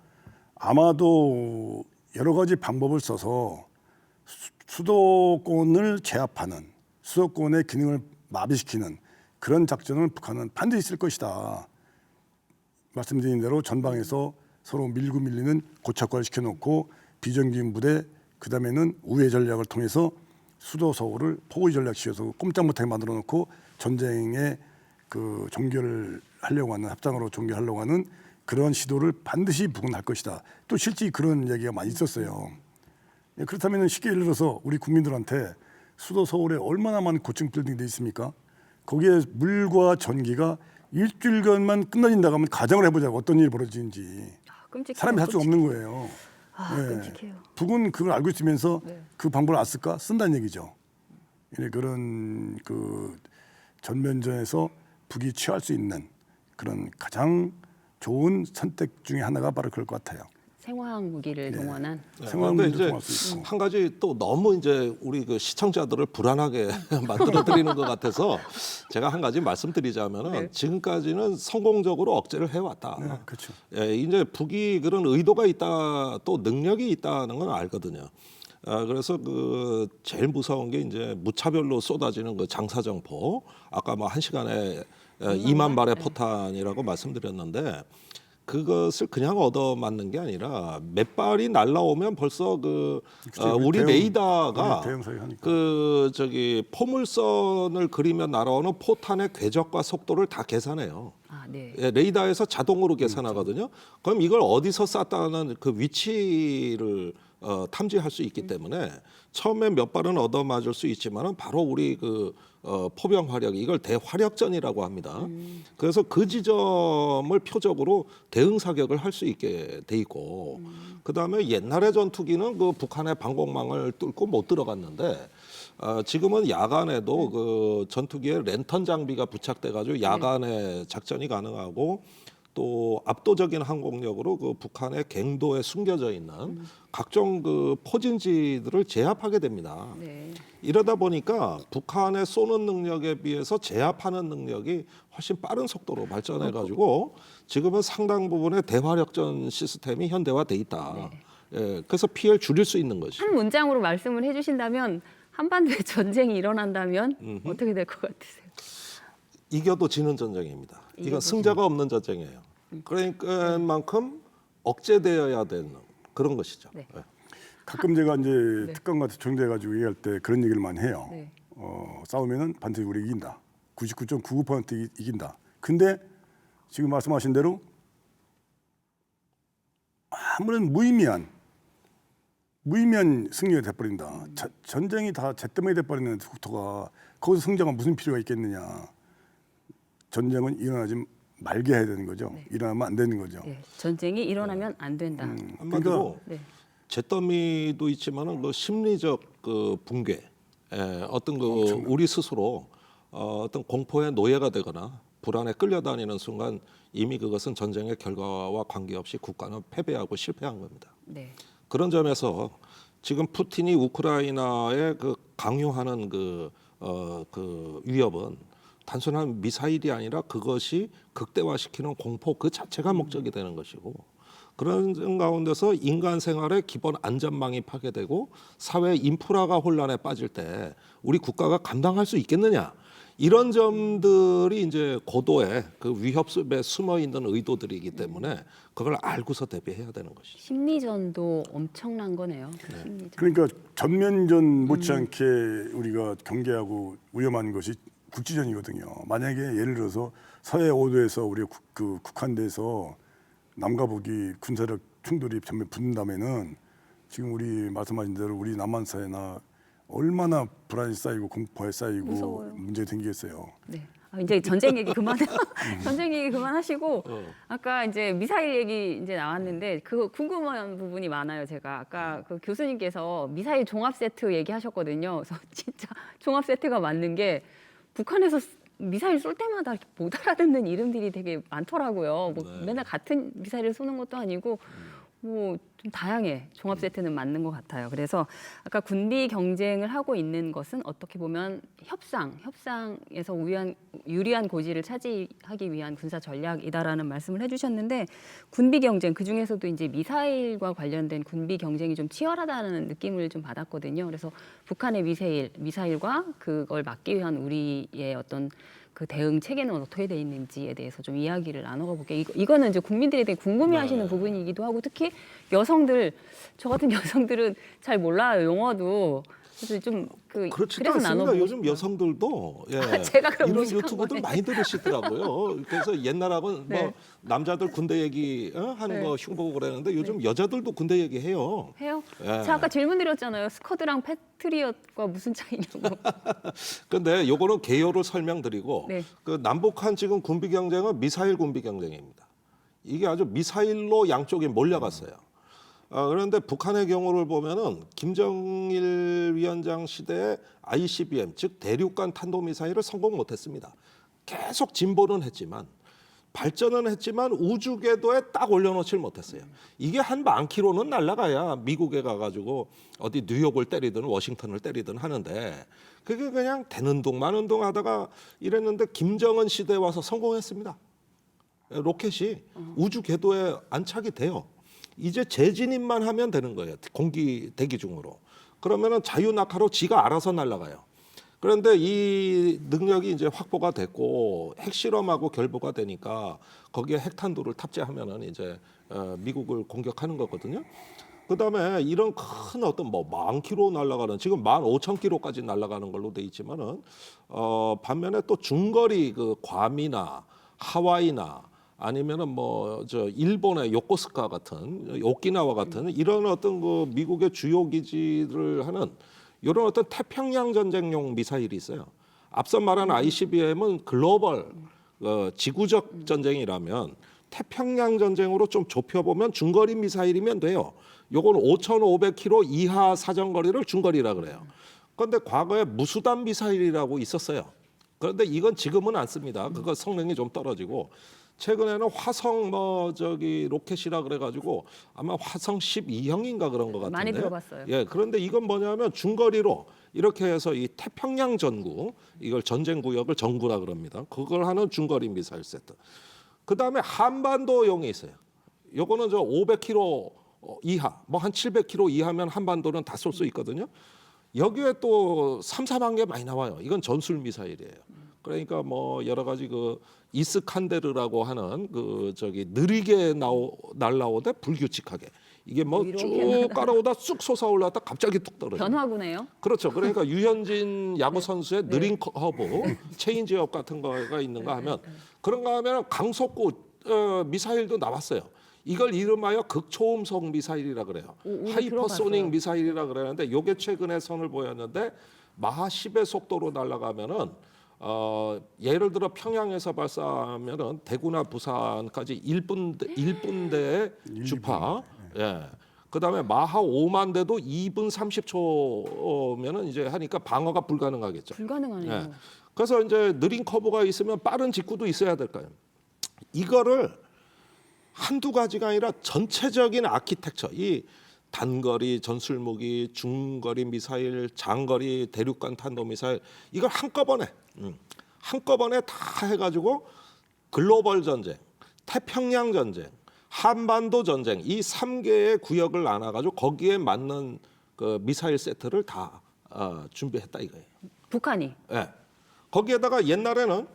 아마도 여러 가지 방법을 써서 수도권을 제압하는 수도권의 기능을 마비시키는 그런 작전을 북한은 반드시 쓸 것이다. 말씀드린 대로 전방에서 서로 밀고 밀리는 고착화를 시켜놓고 비정규인 부대 그다음에는 우회 전략을 통해서 수도 서울을 포위 전략시켜서 꼼짝 못하게 만들어놓고 전쟁의 그 종결을 하려고 하는 합상으로 종결하려고 하는 그런 시도를 반드시 북은 할 것이다. 또 실제 그런 얘기가 많이 있었어요. 그렇다면 쉽게 예를 들어서 우리 국민들한테 수도 서울에 얼마나 많은 고층 빌딩들이 있습니까? 거기에 물과 전기가 일주일간만 끝나진다고 하면 가정을 해보자고 어떤 일이 벌어지는지 끔찍해요. 사람이 할 수 없는 거예요. 끔찍해요. 북은 그걸 알고 있으면서 네. 그 방법을 안 쓸까? 쓴다는 얘기죠. 그런 그 전면전에서 북이 취할 수 있는 그런 가장 좋은 선택 중에 하나가 바로 그럴 것 같아요. 생화학 무기를 동원한. 생활문제를 이제 통할 수 있고. 한 가지 또 너무 이제 우리 그 시청자들을 불안하게 만들어 드리는 것 같아서 제가 한 가지 말씀드리자면은 네. 지금까지는 성공적으로 억제를 해왔다. 네, 그렇죠. 이제 북이 그런 의도가 있다, 또 능력이 있다는 건 알거든요. 그래서 그 제일 무서운 게 이제 무차별로 쏟아지는 그 장사정포. 아까 뭐 1시간에 2만 발의 포탄이라고 말씀드렸는데. 그것을 그냥 얻어맞는 게 아니라 몇 발이 날라오면 벌써 우리 레이더가 대형 사격하니까. 포물선을 그리며 날아오는 포탄의 궤적과 속도를 다 계산해요. 네. 레이더에서 자동으로 계산하거든요. 그럼 이걸 어디서 쐈다는 그 위치를 탐지할 수 있기 때문에 처음에 몇 발은 얻어맞을 수 있지만은 바로 우리 포병 화력 이걸 대화력전이라고 합니다. 그래서 그 지점을 표적으로 대응 사격을 할 수 있게 돼 있고 그다음에 옛날의 전투기는 그 북한의 방공망을 뚫고 못 들어갔는데 지금은 야간에도 그 전투기에 랜턴 장비가 부착돼 가지고 야간에 작전이 가능하고 또 압도적인 항공력으로 그 북한의 갱도에 숨겨져 있는 각종 그 포진지들을 제압하게 됩니다. 네. 이러다 보니까 북한의 쏘는 능력에 비해서 제압하는 능력이 훨씬 빠른 속도로 발전해 가지고 지금은 상당 부분의 대화력전 시스템이 현대화돼 있다. 그래서 피해를 줄일 수 있는 것이죠. 한 문장으로 말씀을 해주신다면 한반도에 전쟁이 일어난다면 어떻게 될 것 같으세요? 이겨도 지는 전쟁입니다. 이건 이겨도 승자가 없는 전쟁이에요. 그러니까 만큼 억제되어야 되는 그런 것이죠. 네. 가끔 제가 이제 특감 같은 초청돼가지고 얘기할 때 그런 얘기를 많이 해요. 네. 싸우면은 반드시 우리 이긴다. 99.99% 이긴다. 근데 지금 말씀하신 대로 아무런 무의미한 승리가 돼버린다. 전쟁이 다 쟤 때문에 돼버리는 국토가 거기서 승자가 무슨 필요가 있겠느냐. 전쟁은 일어나지 말게 해야 되는 거죠. 네. 일어나면 안 되는 거죠. 네, 전쟁이 일어나면 안 된다. 한마디로 네. 잿더미도 있지만은 그 심리적 그 붕괴, 어떤 그 우리 스스로 어떤 공포의 노예가 되거나 불안에 끌려다니는 순간 이미 그것은 전쟁의 결과와 관계없이 국가는 패배하고 실패한 겁니다. 네. 그런 점에서 지금 푸틴이 우크라이나에 그 강요하는 그 위협은 단순한 미사일이 아니라 그것이 극대화시키는 공포 그 자체가 목적이 되는 것이고 그런 가운데서 인간 생활의 기본 안전망이 파괴되고 사회 인프라가 혼란에 빠질 때 우리 국가가 감당할 수 있겠느냐 이런 점들이 이제 고도의 그 위협 속에 숨어 있는 의도들이기 때문에 그걸 알고서 대비해야 되는 것이죠. 심리전도 엄청난 거네요. 심리전. 그러니까 전면전 못지않게 우리가 경계하고 위험한 것이 국지전이거든요. 만약에 예를 들어서 서해 5도에서 우리 그 국한돼서 남과 북이 군사력 충돌이 전면 붙는다면은 지금 우리 말씀하신 대로 우리 남한 사회나 얼마나 불안이 쌓이고 공포에 쌓이고 무서워요. 문제가 생기겠어요. 네. 이제 전쟁 얘기 그만 전쟁 얘기 그만하시고 아까 이제 미사일 얘기 이제 나왔는데 그 궁금한 부분이 많아요. 제가 아까 그 교수님께서 미사일 종합 세트 얘기하셨거든요. 그래서 진짜 종합 세트가 맞는 게 북한에서 미사일 쏠 때마다 이렇게 못 알아듣는 이름들이 되게 많더라고요. 뭐 네. 맨날 같은 미사일을 쏘는 것도 아니고 뭐 좀 다양해. 종합 세트는 맞는 것 같아요. 그래서 아까 군비 경쟁을 하고 있는 것은 어떻게 보면 협상에서 유리한 고지를 차지하기 위한 군사 전략이다라는 말씀을 해주셨는데 군비 경쟁 그 중에서도 이제 미사일과 관련된 군비 경쟁이 좀 치열하다는 느낌을 좀 받았거든요. 그래서 북한의 미사일과 그걸 막기 위한 우리의 어떤 그 대응 체계는 어떻게 돼 있는지에 대해서 좀 이야기를 나눠가 볼게요. 이거는 이제 국민들이 되게 궁금해하시는 부분이기도 하고 특히 여성들 저 같은 여성들은 잘 몰라요 용어도 그래서 좀 그렇지도 그래서 않습니다. 나눠보고 요즘 싶어요. 여성들도 제가 그럼 이런 무식한 유튜브들 거네. 많이 들으시더라고요. 그래서 옛날하고는 네. 뭐 남자들 군대 얘기 하는 네. 거 흉보고 그러는데 요즘 여자들도 군대 얘기해요. 해요? 예. 제가 아까 질문 드렸잖아요. 스커드랑 패트리엇과 무슨 차이냐고. 근데 요거는 개요를 설명드리고 네. 그 남북한 지금 군비 경쟁은 미사일 군비 경쟁입니다. 이게 아주 미사일로 양쪽이 몰려갔어요. 그런데 북한의 경우를 보면은 김정일 위원장 시대에 ICBM 즉 대륙간 탄도미사일을 성공 못했습니다. 계속 진보는 했지만 발전은 했지만 우주 궤도에 딱 올려놓질 못했어요. 이게 한 10,000km는 날아가야 미국에 가가지고 어디 뉴욕을 때리든 워싱턴을 때리든 하는데 그게 그냥 되는 둥 마는 둥 하다가 이랬는데 김정은 시대에 와서 성공했습니다. 로켓이 우주 궤도에 안착이 돼요. 이제 재진입만 하면 되는 거예요. 대기 중으로. 그러면은 자유낙하로 지가 알아서 날아가요. 그런데 이 능력이 이제 확보가 됐고 핵실험하고 결부가 되니까 거기에 핵탄두를 탑재하면은 이제 미국을 공격하는 거거든요. 그다음에 이런 큰 어떤 뭐 10,000km 날아가는 지금 15,000km까지 날아가는 걸로 돼 있지만은 반면에 또 중거리 그 괌이나 하와이나 아니면은 뭐 저 일본의 요코스카 같은 오키나와 같은 이런 어떤 그 미국의 주요 기지를 하는 이런 어떤 태평양 전쟁용 미사일이 있어요. 앞서 말한 ICBM은 글로벌 지구적 전쟁이라면 태평양 전쟁으로 좀 좁혀보면 중거리 미사일이면 돼요. 요건 5,500km 이하 사정거리를 중거리라 그래요. 그런데 과거에 무수단 미사일이라고 있었어요. 그런데 이건 지금은 안 씁니다. 그거 성능이 좀 떨어지고 최근에는 화성 로켓이라 그래가지고 아마 화성 12형인가 그런 것 같은데 많이 들어봤어요. 예, 그런데 이건 뭐냐면 중거리로 이렇게 해서 이 태평양 전구 이걸 전쟁 구역을 전구라 그럽니다. 그걸 하는 중거리 미사일 세트. 그 다음에 한반도용이 있어요. 요거는 저 500km 이하, 뭐 한 700km 이하면 한반도는 다 쏠 수 있거든요. 여기에 또 3,4만 개 많이 나와요. 이건 전술 미사일이에요. 그러니까 뭐 여러 가지 그 이스칸데르라고 하는 그 느리게 날라오되 불규칙하게 이게 뭐 이렇게 쭉 깔아오다 쑥 솟아올랐다 갑자기 툭 떨어져. 변화구네요. 그렇죠. 그러니까 유현진 야구 선수의 느린 커브, 체인지업 같은 거가 있는가 하면 그런가 하면 강속구 미사일도 나왔어요. 이걸 이름하여 극초음속 미사일이라 그래요. 우리 하이퍼소닉 들어봤어요. 미사일이라 그러는데 이게 최근에 선을 보였는데 마하 10의 속도로 날아가면은 예를 들어 평양에서 발사하면은 대구나 부산까지 1분대의 주파. 예. 그다음에 마하 5만 대도 2분 30초면은 이제 하니까 방어가 불가능하겠죠. 불가능하네요. 예. 그래서 이제 느린 커브가 있으면 빠른 직구도 있어야 될까요? 이거를 한두 가지가 아니라 전체적인 아키텍처, 이 단거리 전술무기, 중거리 미사일, 장거리 대륙간 탄도미사일 이걸 한꺼번에 다 해가지고 글로벌 전쟁, 태평양 전쟁, 한반도 전쟁 이 3개의 구역을 나눠가지고 거기에 맞는 그 미사일 세트를 다 준비했다 이거예요. 북한이. 예. 거기에다가 옛날에는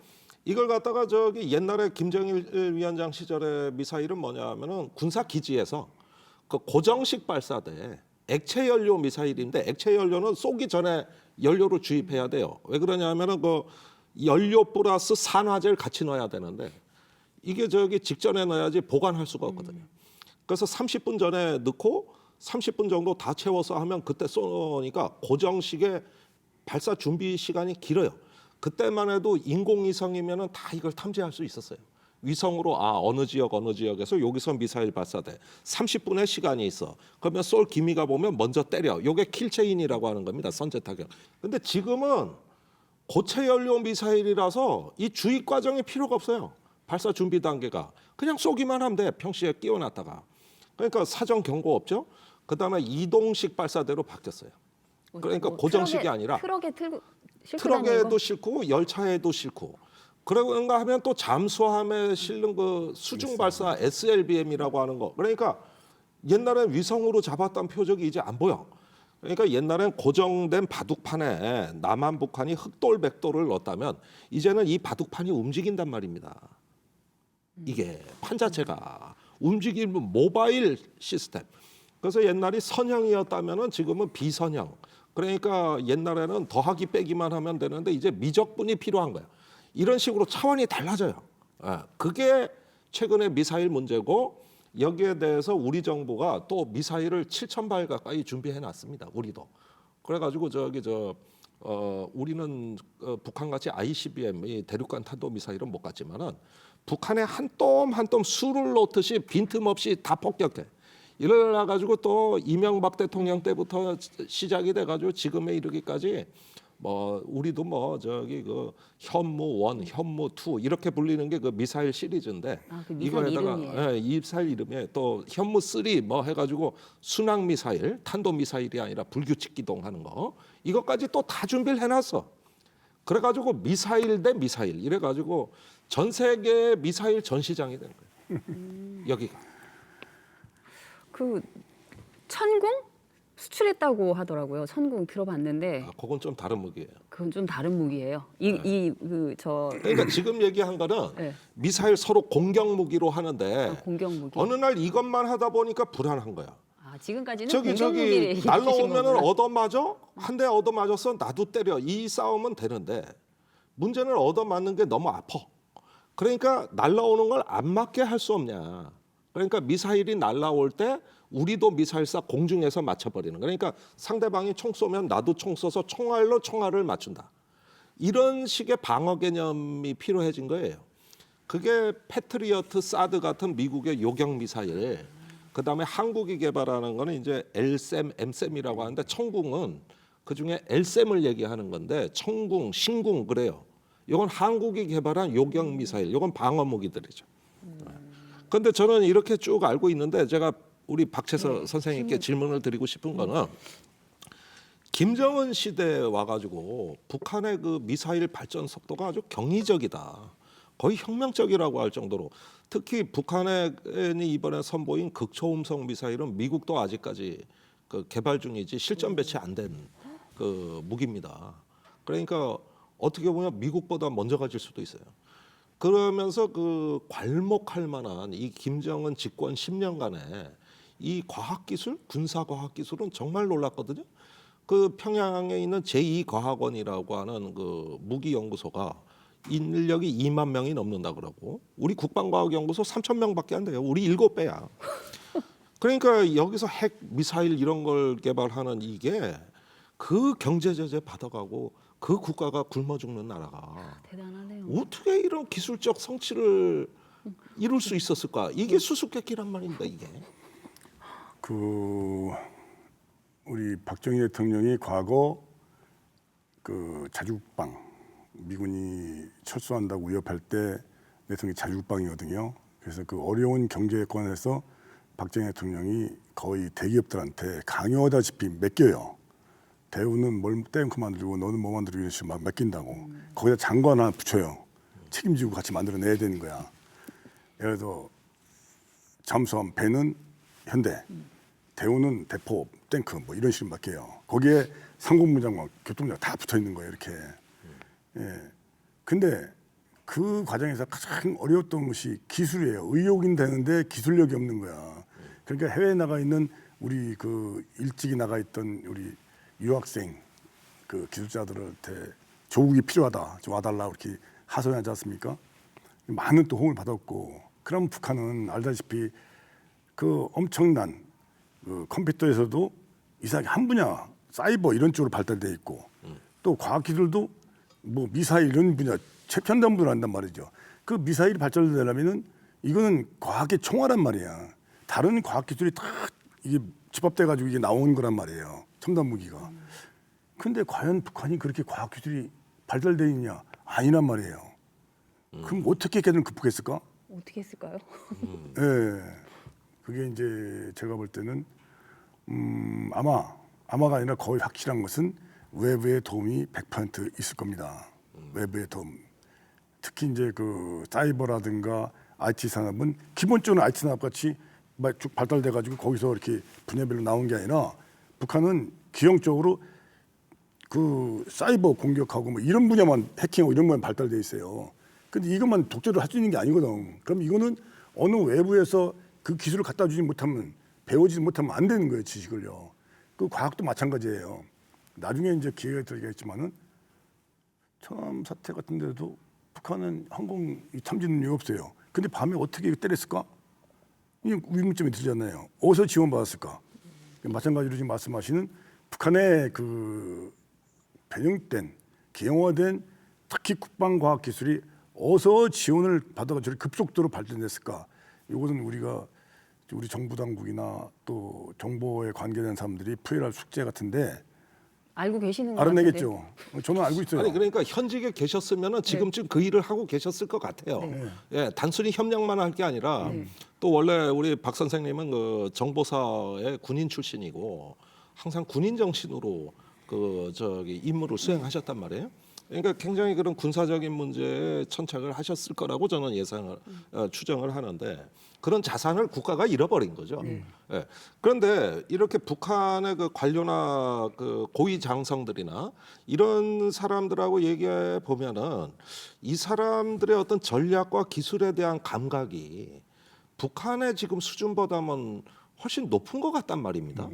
이걸 갖다가 저기 옛날에 김정일 위원장 시절의 미사일은 뭐냐면은 군사 기지에서 그 고정식 발사대 액체 연료 미사일인데 액체 연료는 쏘기 전에 연료를 주입해야 돼요. 왜 그러냐면은 그 연료 플러스 산화제를 같이 넣어야 되는데 이게 저기 직전에 넣어야지 보관할 수가 없거든요. 그래서 30분 전에 넣고 30분 정도 다 채워서 하면 그때 쏘니까 고정식의 발사 준비 시간이 길어요. 그때만 해도 인공위성이면은 다 이걸 탐지할 수 있었어요. 위성으로 어느 지역에서 여기서 미사일 발사돼 30분의 시간이 있어. 그러면 쏠 기미가 보면 먼저 때려. 이게 킬체인이라고 하는 겁니다. 선제 타격. 근데 지금은 고체 연료 미사일이라서 이 주입 과정이 필요가 없어요. 발사 준비 단계가 그냥 쏘기만 하면 돼. 평시에 끼워놨다가. 그러니까 사전 경고 없죠. 그다음에 이동식 발사대로 바뀌었어요. 그러니까 고정식이 아니라 트럭에 싣고 트럭에도 싣고 열차에도 싣고 그런가 하면 또 잠수함에 실는 그 수중 발사 SLBM이라고 하는 거. 그러니까 옛날엔 위성으로 잡았던 표적이 이제 안 보여. 그러니까 옛날엔 고정된 바둑판에 남한 북한이 흑돌 백돌을 넣었다면 이제는 이 바둑판이 움직인단 말입니다. 이게 판 자체가 움직이는 모바일 시스템. 그래서 옛날이 선형이었다면은 지금은 비선형. 그러니까 옛날에는 더하기 빼기만 하면 되는데 이제 미적분이 필요한 거야. 이런 식으로 차원이 달라져요. 그게 최근에 미사일 문제고 여기에 대해서 우리 정부가 또 미사일을 7,000발 가까이 준비해 놨습니다. 우리도. 그래가지고 우리는 북한같이 ICBM 이 대륙간 탄도 미사일은 못 갔지만은 북한에 한 똠 한 똠 수를 놓듯이 빈틈없이 다 폭격해. 이래 가지고 또 이명박 대통령 때부터 시작이 돼가지고 지금에 이르기까지 뭐 우리도 뭐 저기 그 현무 1, 현무 2 이렇게 불리는 게 그 미사일 시리즈인데 그 미사일 이름이에요. 이 미사일 이름에 또 현무 3 뭐 해가지고 순항 미사일, 탄도 미사일이 아니라 불규칙 기동하는 거 이것까지 또 다 준비를 해놨어. 그래가지고 미사일 대 미사일 이래가지고 전 세계 미사일 전시장이 된 거예요. 여기가. 그 천궁 수출했다고 하더라고요. 천궁 들어봤는데 그건 좀 다른 무기예요. 그건 좀 다른 무기예요. 그러니까 지금 얘기한 거는 네. 미사일 서로 공격 무기로 하는데 공격 무기. 어느 날 이것만 하다 보니까 불안한 거야. 지금까지는 저기 공격 무기를 날라오면은 얻어맞아? 한 대 얻어맞았어 나도 때려. 이 싸움은 되는데 문제는 얻어맞는 게 너무 아파. 그러니까 날라오는 걸 안 맞게 할 수 없냐. 그러니까 미사일이 날라올 때 우리도 미사일 쏴 공중에서 맞춰버리는. 그러니까 상대방이 총 쏘면 나도 총 쏘서 총알로 총알을 맞춘다. 이런 식의 방어 개념이 필요해진 거예요. 그게 패트리어트, 사드 같은 미국의 요격 미사일. 그다음에 한국이 개발하는 거는 이제 LSAM, MSAM이라고 하는데 청궁은 그중에 LSAM을 얘기하는 건데 청궁, 신궁 그래요. 이건 한국이 개발한 요격 미사일. 이건 방어 무기들이죠. 그런데 저는 이렇게 쭉 알고 있는데 제가 우리 박채서 선생님께 질문을 드리고 싶은 거는 김정은 시대에 와가지고 북한의 그 미사일 발전 속도가 아주 경이적이다. 거의 혁명적이라고 할 정도로 특히 북한이 이번에 선보인 극초음속 미사일은 미국도 아직까지 그 개발 중이지 실전 배치 안 된 그 무기입니다. 그러니까 어떻게 보면 미국보다 먼저 가질 수도 있어요. 그러면서 그 괄목할 만한 이 김정은 집권 10년간에 이 과학기술, 군사과학기술은 정말 놀랐거든요. 그 평양에 있는 제2과학원이라고 하는 그 무기연구소가 인력이 2만 명이 넘는다 그러고 우리 국방과학연구소 3천 명밖에 안 돼요. 우리 7배야. 그러니까 여기서 핵, 미사일 이런 걸 개발하는 이게 그 경제 제재 받아가고 그 국가가 굶어 죽는 나라가 대단하네요. 어떻게 이런 기술적 성취를 이룰 수 있었을까? 이게 수수께끼란 말입니다. 이게. 그 우리 박정희 대통령이 과거 그 자주국방 미군이 철수한다고 위협할 때 대통령이 자주국방이거든요. 그래서 그 어려운 경제권에서 박정희 대통령이 거의 대기업들한테 강요하다시피 맡겨요. 대우는 뭘 땡크 만들고 너는 뭐 만들고 이런 식으로 막 맡긴다고. 거기다 장관 하나 붙여요. 책임지고 같이 만들어내야 되는 거야. 예를 들어 잠수함 배는 현대, 대우는 대포, 탱크 뭐 이런 식으로 맡겨요. 거기에 상공무장과 교통장 다 붙어 있는 거예요. 이렇게. 예. 근데 그 과정에서 가장 어려웠던 것이 기술이에요. 의욕은 되는데 기술력이 없는 거야. 그러니까 해외에 나가 있는 우리 그 일찍이 나가 있던 우리 유학생 그 기술자들한테 조국이 필요하다, 좀 와달라고 이렇게 하소연하지 않습니까? 많은 또 호응을 받았고, 그럼 북한은 알다시피 그 엄청난 그 컴퓨터에서도 이상하게 한 분야 사이버 이런 쪽으로 발달돼 있고, 또 과학기술도 뭐 미사일 이런 분야 최첨단 분야를 한단 말이죠. 그 미사일이 발전되려면은 이거는 과학의 총알란 말이야. 다른 과학기술이 다 이게 집합돼 가지고 이게 나오는 거란 말이에요. 첨단 무기가. 근데 과연 북한이 그렇게 과학기술이 발달돼 있냐? 아니란 말이에요. 그럼 어떻게 걔들은 극복했을까? 어떻게 했을까요? 예. 그게 이제 제가 볼 때는 아마가 아니라 거의 확실한 것은 외부의 도움이 100% 있을 겁니다. 외부의 도움. 특히 이제 그 사이버라든가 IT 산업은 기본적으로 IT 산업 같이 막 쭉 발달돼 가지고 거기서 이렇게 분야별로 나온 게 아니라 북한은 기형적으로 그 사이버 공격하고 뭐 이런 분야만 해킹하고 이런 분야만 발달돼 있어요. 근데 이것만 독자로 할 수 있는 게 아니거든. 그럼 이거는 어느 외부에서 그 기술을 갖다 주지 못하면 배워지지 못하면 안 되는 거예요, 지식을요. 그 과학도 마찬가지예요. 나중에 이제 기회가 들겠지만은 천암 사태 같은 데도 북한은 항공 탐지 능력이 없어요. 근데 밤에 어떻게 때렸을까? 이 의문점이 들잖아요. 어디서 지원받았을까? 마찬가지로 지금 말씀하시는 북한의 그 변형된, 기형화된 특히 국방과학 기술이 어디서 지원을 받아가지고 급속도로 발전됐을까? 이것은 우리가 우리 정부 당국이나 또 정보에 관계된 사람들이 풀어야 숙제 같은데 알고 계시는 거 알아내겠죠. 저는 알고 있어요. 아니 그러니까 현직에 계셨으면은 지금쯤 그 일을 하고 계셨을 것 같아요. 예, 단순히 협력만 할 게 아니라 또 원래 우리 박 선생님은 그 정보사의 군인 출신이고 항상 군인 정신으로 그 저기 임무를 수행하셨단 말이에요. 그러니까 굉장히 그런 군사적인 문제에 천착을 하셨을 거라고 저는 예상을 추정을 하는데 그런 자산을 국가가 잃어버린 거죠. 예. 그런데 이렇게 북한의 그 관료나 그 고위 장성들이나 이런 사람들하고 얘기해 보면은 이 사람들의 어떤 전략과 기술에 대한 감각이 북한의 지금 수준보다는 훨씬 높은 것 같단 말입니다.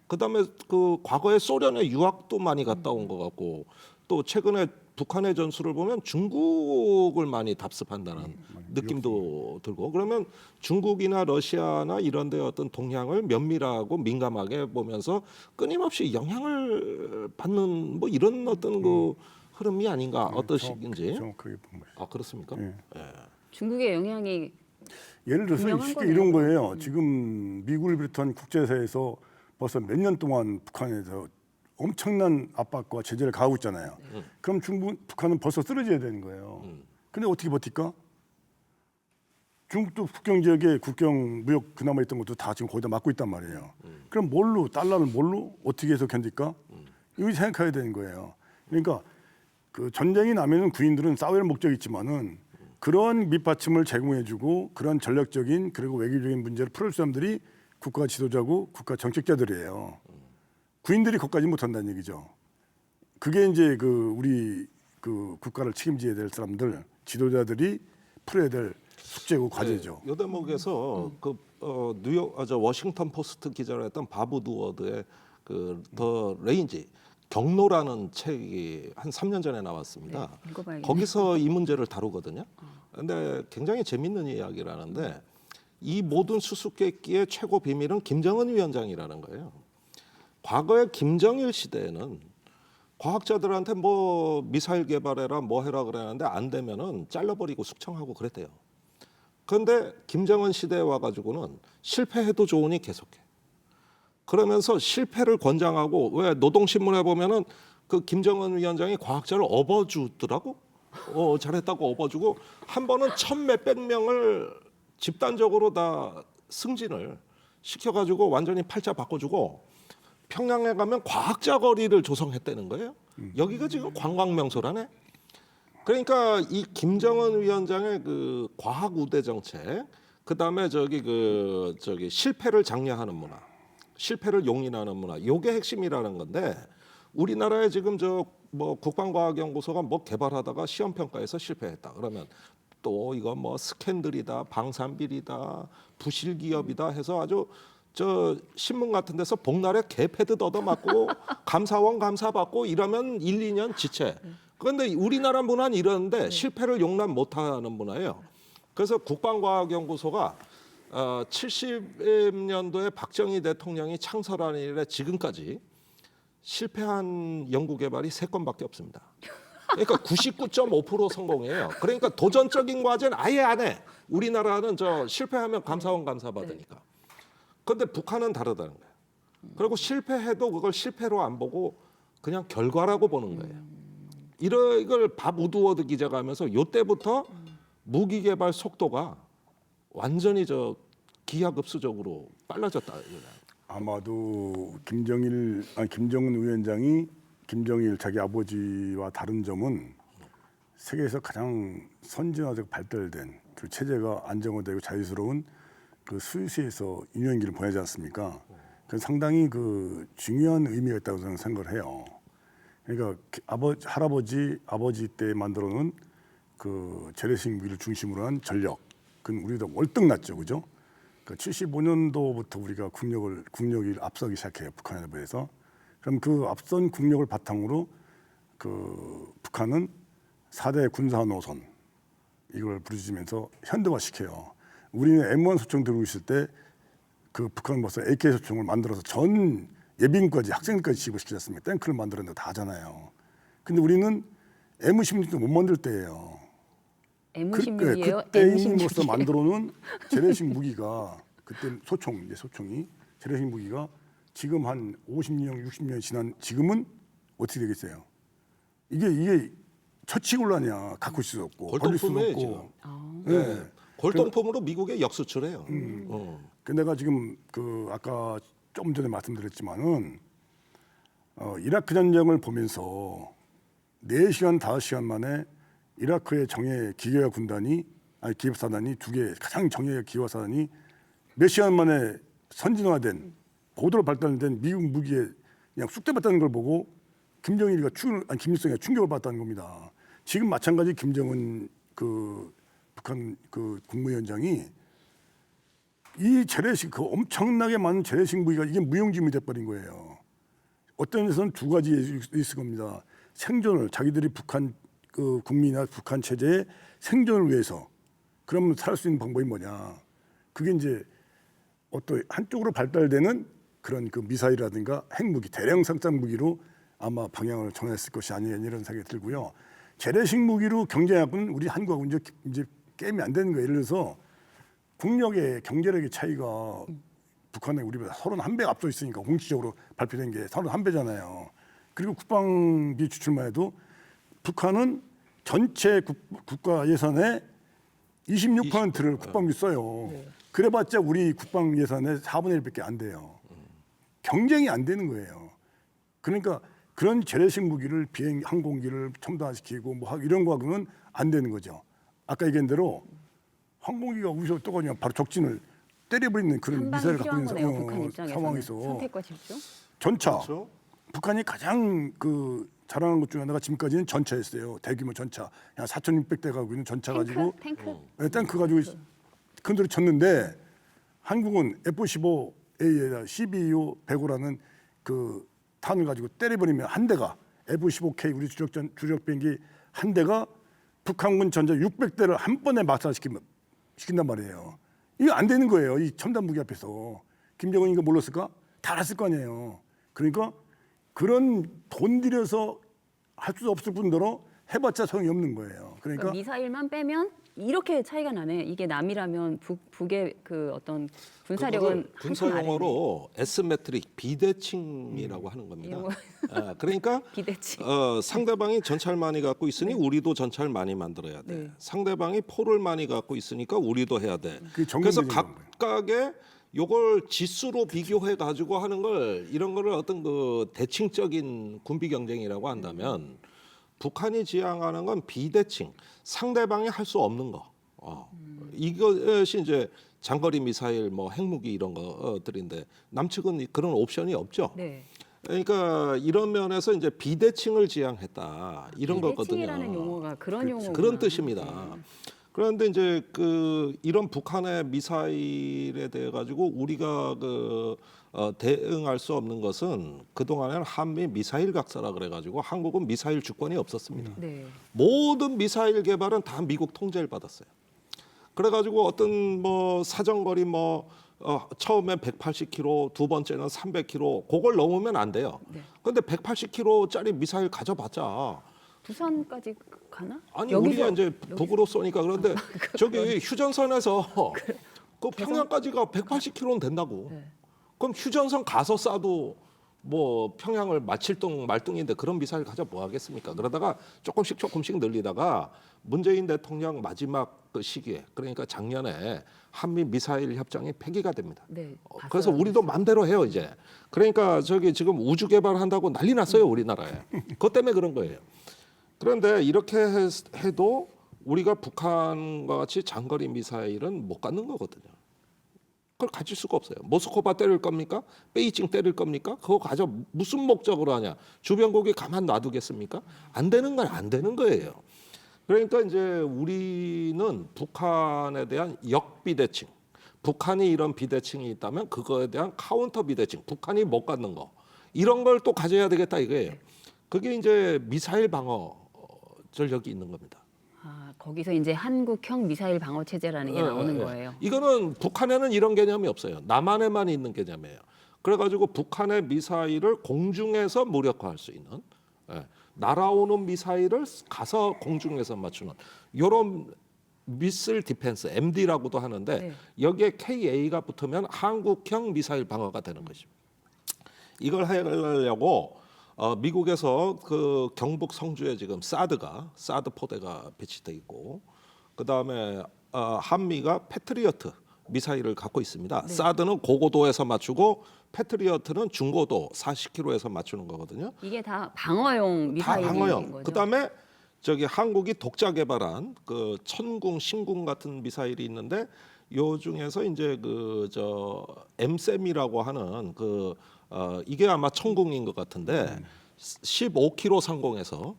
그다음에 그 과거에 소련에 유학도 많이 갔다 온 것 같고 또 최근에 북한의 전술을 보면 중국을 많이 답습한다는 느낌도 들고 그러면 중국이나 러시아나 이런 데 어떤 동향을 면밀하고 민감하게 보면서 끊임없이 영향을 받는 뭐 이런 어떤 그 흐름이 아닌가 어떠신지. 정확하게 본 거예요. 아 그렇습니까? 예. 예. 중국의 영향이 예를 들어서 분명한 쉽게 거네요. 이런 거예요. 지금 미국을 비롯한 국제사회에서 벌써 몇 년 동안 북한에서 엄청난 압박과 제재를 가하고 있잖아요. 그럼 북한은 벌써 쓰러져야 되는 거예요. 근데 어떻게 버틸까? 중국도 국경 지역에 국경 무역 그나마 있던 것도 다 지금 거의 다 막고 있단 말이에요. 그럼 뭘로 달러를 뭘로 어떻게 해서 견딜까? 이거 생각해야 되는 거예요. 그러니까 그 전쟁이 나면은 군인들은 싸울 목적이 있지만은 그런 밑받침을 제공해주고 그런 전략적인 그리고 외교적인 문제를 풀을 사람들이 국가 지도자고 국가 정책자들이에요. 군인들이 거기까지 못한다는 얘기죠. 그게 이제 그 우리 그 국가를 책임져야 될 사람들 지도자들이 풀어야 될 숙제고 과제죠. 요 대목에서 그 뉴욕 워싱턴 포스트 기자를 했던 바브 두워드의 그 더 레인지 경로라는 책이 한 3년 전에 나왔습니다. 네, 읽어봐야겠네요. 거기서 이 문제를 다루거든요. 근데 굉장히 재밌는 이야기라는데 이 모든 수수께끼의 최고 비밀은 김정은 위원장이라는 거예요. 과거에 김정일 시대에는 과학자들한테 뭐 미사일 개발해라 뭐 해라 그랬는데 안 되면은 잘라버리고 숙청하고 그랬대요. 그런데 김정은 시대에 와가지고는 실패해도 좋으니 계속해. 그러면서 실패를 권장하고 왜 노동신문에 보면은 그 김정은 위원장이 과학자를 업어주더라고. 잘했다고 업어주고 한 번은 1,000몇백 명을 집단적으로 다 승진을 시켜가지고 완전히 팔자 바꿔주고 평양에 가면 과학자 거리를 조성했다는 거예요. 여기가 지금 관광 명소라네. 그러니까 이 김정은 위원장의 그 과학 우대 정책, 그다음에 저기 실패를 장려하는 문화, 실패를 용인하는 문화, 요게 핵심이라는 건데 우리나라에 지금 저 뭐 국방과학연구소가 뭐 개발하다가 시험 평가에서 실패했다. 그러면 또 이거 뭐 스캔들이다, 방산비리다, 부실 기업이다 해서 아주 저 신문 같은 데서 복날에 개패드 얻어맞고 감사원 감사받고 이러면 1, 2년 지체. 그런데 우리나라 문화는 이러는데 실패를 용납 못하는 문화예요. 그래서 국방과학연구소가 70년도에 박정희 대통령이 창설한 이래 지금까지 실패한 연구 개발이 3건밖에 없습니다. 그러니까 99.5% 성공이에요. 그러니까 도전적인 과제는 아예 안 해. 우리나라는 저 실패하면 감사원 감사 받으니까. 그런데 북한은 다르다는 거예요. 그리고 실패해도 그걸 실패로 안 보고 그냥 결과라고 보는 거예요. 이걸 밥 우드워드 기자가 하면서 요때부터 무기 개발 속도가 완전히 저 기하급수적으로 빨라졌다. 아마도 김정은 위원장이 김정일 자기 아버지와 다른 점은 세계에서 가장 선진화되고 발달된 그 체제가 안정화되고 자유스러운 그 스위스에서 인용기를 보내지 않습니까? 그래서 상당히 그 중요한 의미가 있다고 저는 생각을 해요. 그러니까 아버지 때 만들어놓은 그 재래식 무기를 중심으로 한 전력, 그건 우리도 월등 났죠, 그죠? 그 75년도부터 우리가 국력이 앞서기 시작해요, 북한에 비해서. 그럼 그 앞선 국력을 바탕으로 그 북한은 4대 군사 노선 이걸 부르짖으면서 현대화시켜요. 우리는 M1 소총 들고 있을 때 그 북한 벌써 AK 소총을 만들어서 전 예비군까지 학생들까지 지급시키지 않습니까? 탱크를 만들었는데 다 하잖아요. 근데 우리는 M16도 못 만들 때예요. M16이에요? 그때 힘으로써 만들어놓은 재래식 무기가 그때 소총이 재래식 무기가 지금 한 50년, 60년 지난 지금은 어떻게 되겠어요? 이게 처치곤란이야. 갖고 있을 수 없고 버릴 수도 골동품이에요 없고. 지금. 네. 골동품으로 미국에 역수출해요. 그 내가 지금 그 아까 좀 전에 말씀드렸지만은 이라크 전쟁을 보면서 4시간, 5시간 만에 이라크의 정예 기계화 군단이 기획사단이 2개 가장 정예 기획사단이 몇 시간 만에 선진화된 고도로 발달된 미국 무기에 그냥 쑥대받다는 걸 보고 김일성이 충격을 받았다는 겁니다. 지금 마찬가지 김정은 그 북한 그 국무위원장이 이 재래식 그 엄청나게 많은 재래식 무기가 이게 무용지물이 돼버린 거예요. 어떤 데서는 2가지 있을 겁니다. 생존을 자기들이 북한 그 국민이나 북한 체제의 생존을 위해서 그러면 살 수 있는 방법이 뭐냐? 그게 이제 어떤 한쪽으로 발달되는 그런 그 미사일이라든가 핵무기, 대량 상장 무기로 아마 방향을 정했을 것이 아니냐 이런 생각이 들고요. 재래식 무기로 경쟁하고는 우리 한국하고 이제 게임이 안 되는 거예요. 예를 들어서 국력의 경제력의 차이가 북한에 우리보다 31배 앞서 있으니까 공식적으로 발표된 게 31배잖아요. 그리고 국방비 지출만 해도 북한은 전체 국가 예산의 26%를 국방비 써요. 그래봤자 우리 국방 예산의 4분의 1밖에 안 돼요. 경쟁이 안 되는 거예요. 그러니까 그런 재래식 무기를 항공기를 첨단화시키고 뭐 이런 거하고는 안 되는 거죠. 아까 얘기한 대로 항공기가 우리서 떠가면 바로 적진을 때려버리는 그런 미사일을 갖고 있는 북한 입장에서는 상황에서 선택과 질주? 전차. 그렇죠? 북한이 가장 그 자랑한 것 중에 하나가 지금까지는 전차였어요. 대규모 전차. 한 4,600대 가지고 있는 전차 가지고 탱크? 탱크 가지고 큰 소리 쳤는데 한국은 F-15A에다 CBU 105라는 그 탄을 가지고 때려버리면 한 대가 F-15K 우리 주력 비행기 한 대가 북한군 전자 600대를 한 번에 시킨단 말이에요. 이거 안 되는 거예요. 이 첨단 무기 앞에서. 김정은이 이거 몰랐을까? 다 알았을 거 아니에요. 그러니까 그런 돈 들여서 할 수 없을 뿐더러 해봤자 소용이 없는 거예요. 그러니까 미사일만 빼면 이렇게 차이가 나네. 이게 남이라면 북의 그 어떤 군사력은 군사 용어로 에스메트릭 비대칭이라고 하는 겁니다. 그러니까 비대칭. 상대방이 전차를 많이 갖고 있으니 우리도 전차를 많이 만들어야 돼. 네. 상대방이 포를 많이 갖고 있으니까 우리도 해야 돼. 그게 그래서 정면대결인 각각의 요걸 지수로 비교해 가지고 하는 걸 이런 거를 어떤 그 대칭적인 군비 경쟁이라고 한다면 북한이 지향하는 건 비대칭, 상대방이 할 수 없는 거. 이것이 이제 장거리 미사일, 뭐 핵무기 이런 것들인데 남측은 그런 옵션이 없죠. 네. 그러니까 이런 면에서 이제 비대칭을 지향했다 이런 거거든요. 비대칭이라는 용어가 그런 용어구나. 그런 뜻입니다. 그런데 이제 그 이런 북한의 미사일에 대해 가지고 우리가 대응할 수 없는 것은 그 동안에는 한미 미사일 각서라 그래 가지고 한국은 미사일 주권이 없었습니다. 네. 모든 미사일 개발은 다 미국 통제를 받았어요. 그래 가지고 어떤 뭐 사정거리 처음에 180km, 두 번째는 300km, 그걸 넘으면 안 돼요. 네. 그런데 180km짜리 미사일 가져봤자 부산까지 가나? 아니 여기서- 우리가 이제 북으로 쏘니까 그런데 저기 휴전선에서 그 평양까지가 180km는 된다고. 네. 그럼 휴전선 가서 쏴도 뭐 평양을 말뚱인데 그런 미사일 가져 뭐 하겠습니까? 그러다가 조금씩 늘리다가 문재인 대통령 마지막 그 시기에 그러니까 작년에 한미 미사일 협정이 폐기가 됩니다. 네. 그래서 우리도 맘대로 해요 이제. 그러니까 저기 지금 우주 개발한다고 난리 났어요 우리나라에. 그것 때문에 그런 거예요. 그런데 이렇게 해도 우리가 북한과 같이 장거리 미사일은 못 갖는 거거든요. 그걸 가질 수가 없어요. 모스크바 때릴 겁니까? 베이징 때릴 겁니까? 그거 가져 무슨 목적으로 하냐? 주변국이 가만 놔두겠습니까? 안 되는 건 안 되는 거예요. 그러니까 이제 우리는 북한에 대한 역비대칭, 북한이 이런 비대칭이 있다면 그거에 대한 카운터 비대칭, 북한이 못 갖는 거 이런 걸 또 가져야 되겠다 이거예요. 그게 이제 미사일 방어 전력이 있는 겁니다. 거기서 이제 한국형 미사일 방어 체제라는 게 나오는 거예요. 이거는 북한에는 이런 개념이 없어요. 남한에만 있는 개념이에요. 그래가지고 북한의 미사일을 공중에서 무력화할 수 있는, 날아오는 미사일을 가서 공중에서 맞추는 이런 미슬 디펜스 (MD라고도 하는데) 네. 여기에 KA가 붙으면 한국형 미사일 방어가 되는 것입니다. 이걸 하려고 미국에서 그 경북 성주에 지금 사드 포대가 배치돼 있고, 그 다음에 한미가 패트리어트 미사일을 갖고 있습니다. 네. 사드는 고고도에서 맞추고 패트리어트는 중고도 40km에서 맞추는 거거든요. 이게 다 방어용 다 미사일인 방어용. 거죠. 그 다음에 저기 한국이 독자 개발한 그 천궁, 신궁 같은 미사일이 있는데 요 중에서 이제 M셈이라고 하는 이게 아마 천궁인 것 같은데 15km 상공에서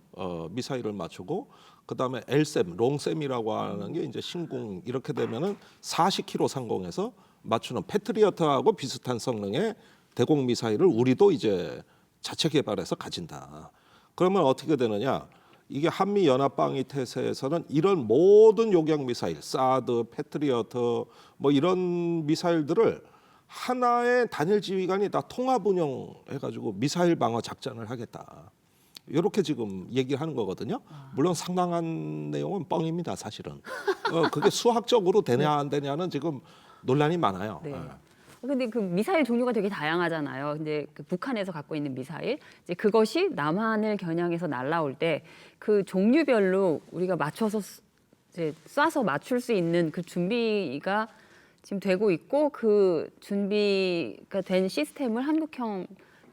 미사일을 맞추고 그다음에 L셈, 롱셈이라고 하는 게 이제 신궁 이렇게 되면은 40km 상공에서 맞추는 패트리어트하고 비슷한 성능의 대공 미사일을 우리도 이제 자체 개발해서 가진다. 그러면 어떻게 되느냐? 이게 한미 연합 방위 태세에서는 이런 모든 요격 미사일, 사드, 패트리어트 뭐 이런 미사일들을 하나의 단일 지휘관이 다 통합 운영해가지고 미사일 방어 작전을 하겠다. 이렇게 지금 얘기를 하는 거거든요. 물론 상당한 내용은 뻥입니다, 사실은. 그게 수학적으로 되냐 안 되냐는 지금 논란이 많아요. 네. 근데 그 미사일 종류가 되게 다양하잖아요. 근데 그 북한에서 갖고 있는 미사일, 이제 그것이 남한을 겨냥해서 날아올 때 그 종류별로 우리가 맞춰서 이제 쏴서 맞출 수 있는 그 준비가 지금 되고 있고, 그 준비가 된 시스템을 한국형